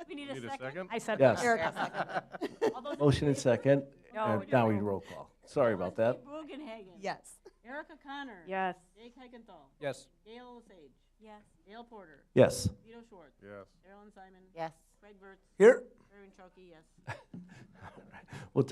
We need a need a second? I said Yes. Erica second. All those in Motion and favor? second. No, Now we roll call. Sorry about that. Leslie Bugenhagen. Yes. Erica Connor. Yes. Jake Higginthall. Yes. Gail Osage. Yes. Dale Porter. Yes. Vito Schwartz. Yes. Carolyn Simon. Yes. Craig Burtz. Here. Irving Trokey, yes. We'll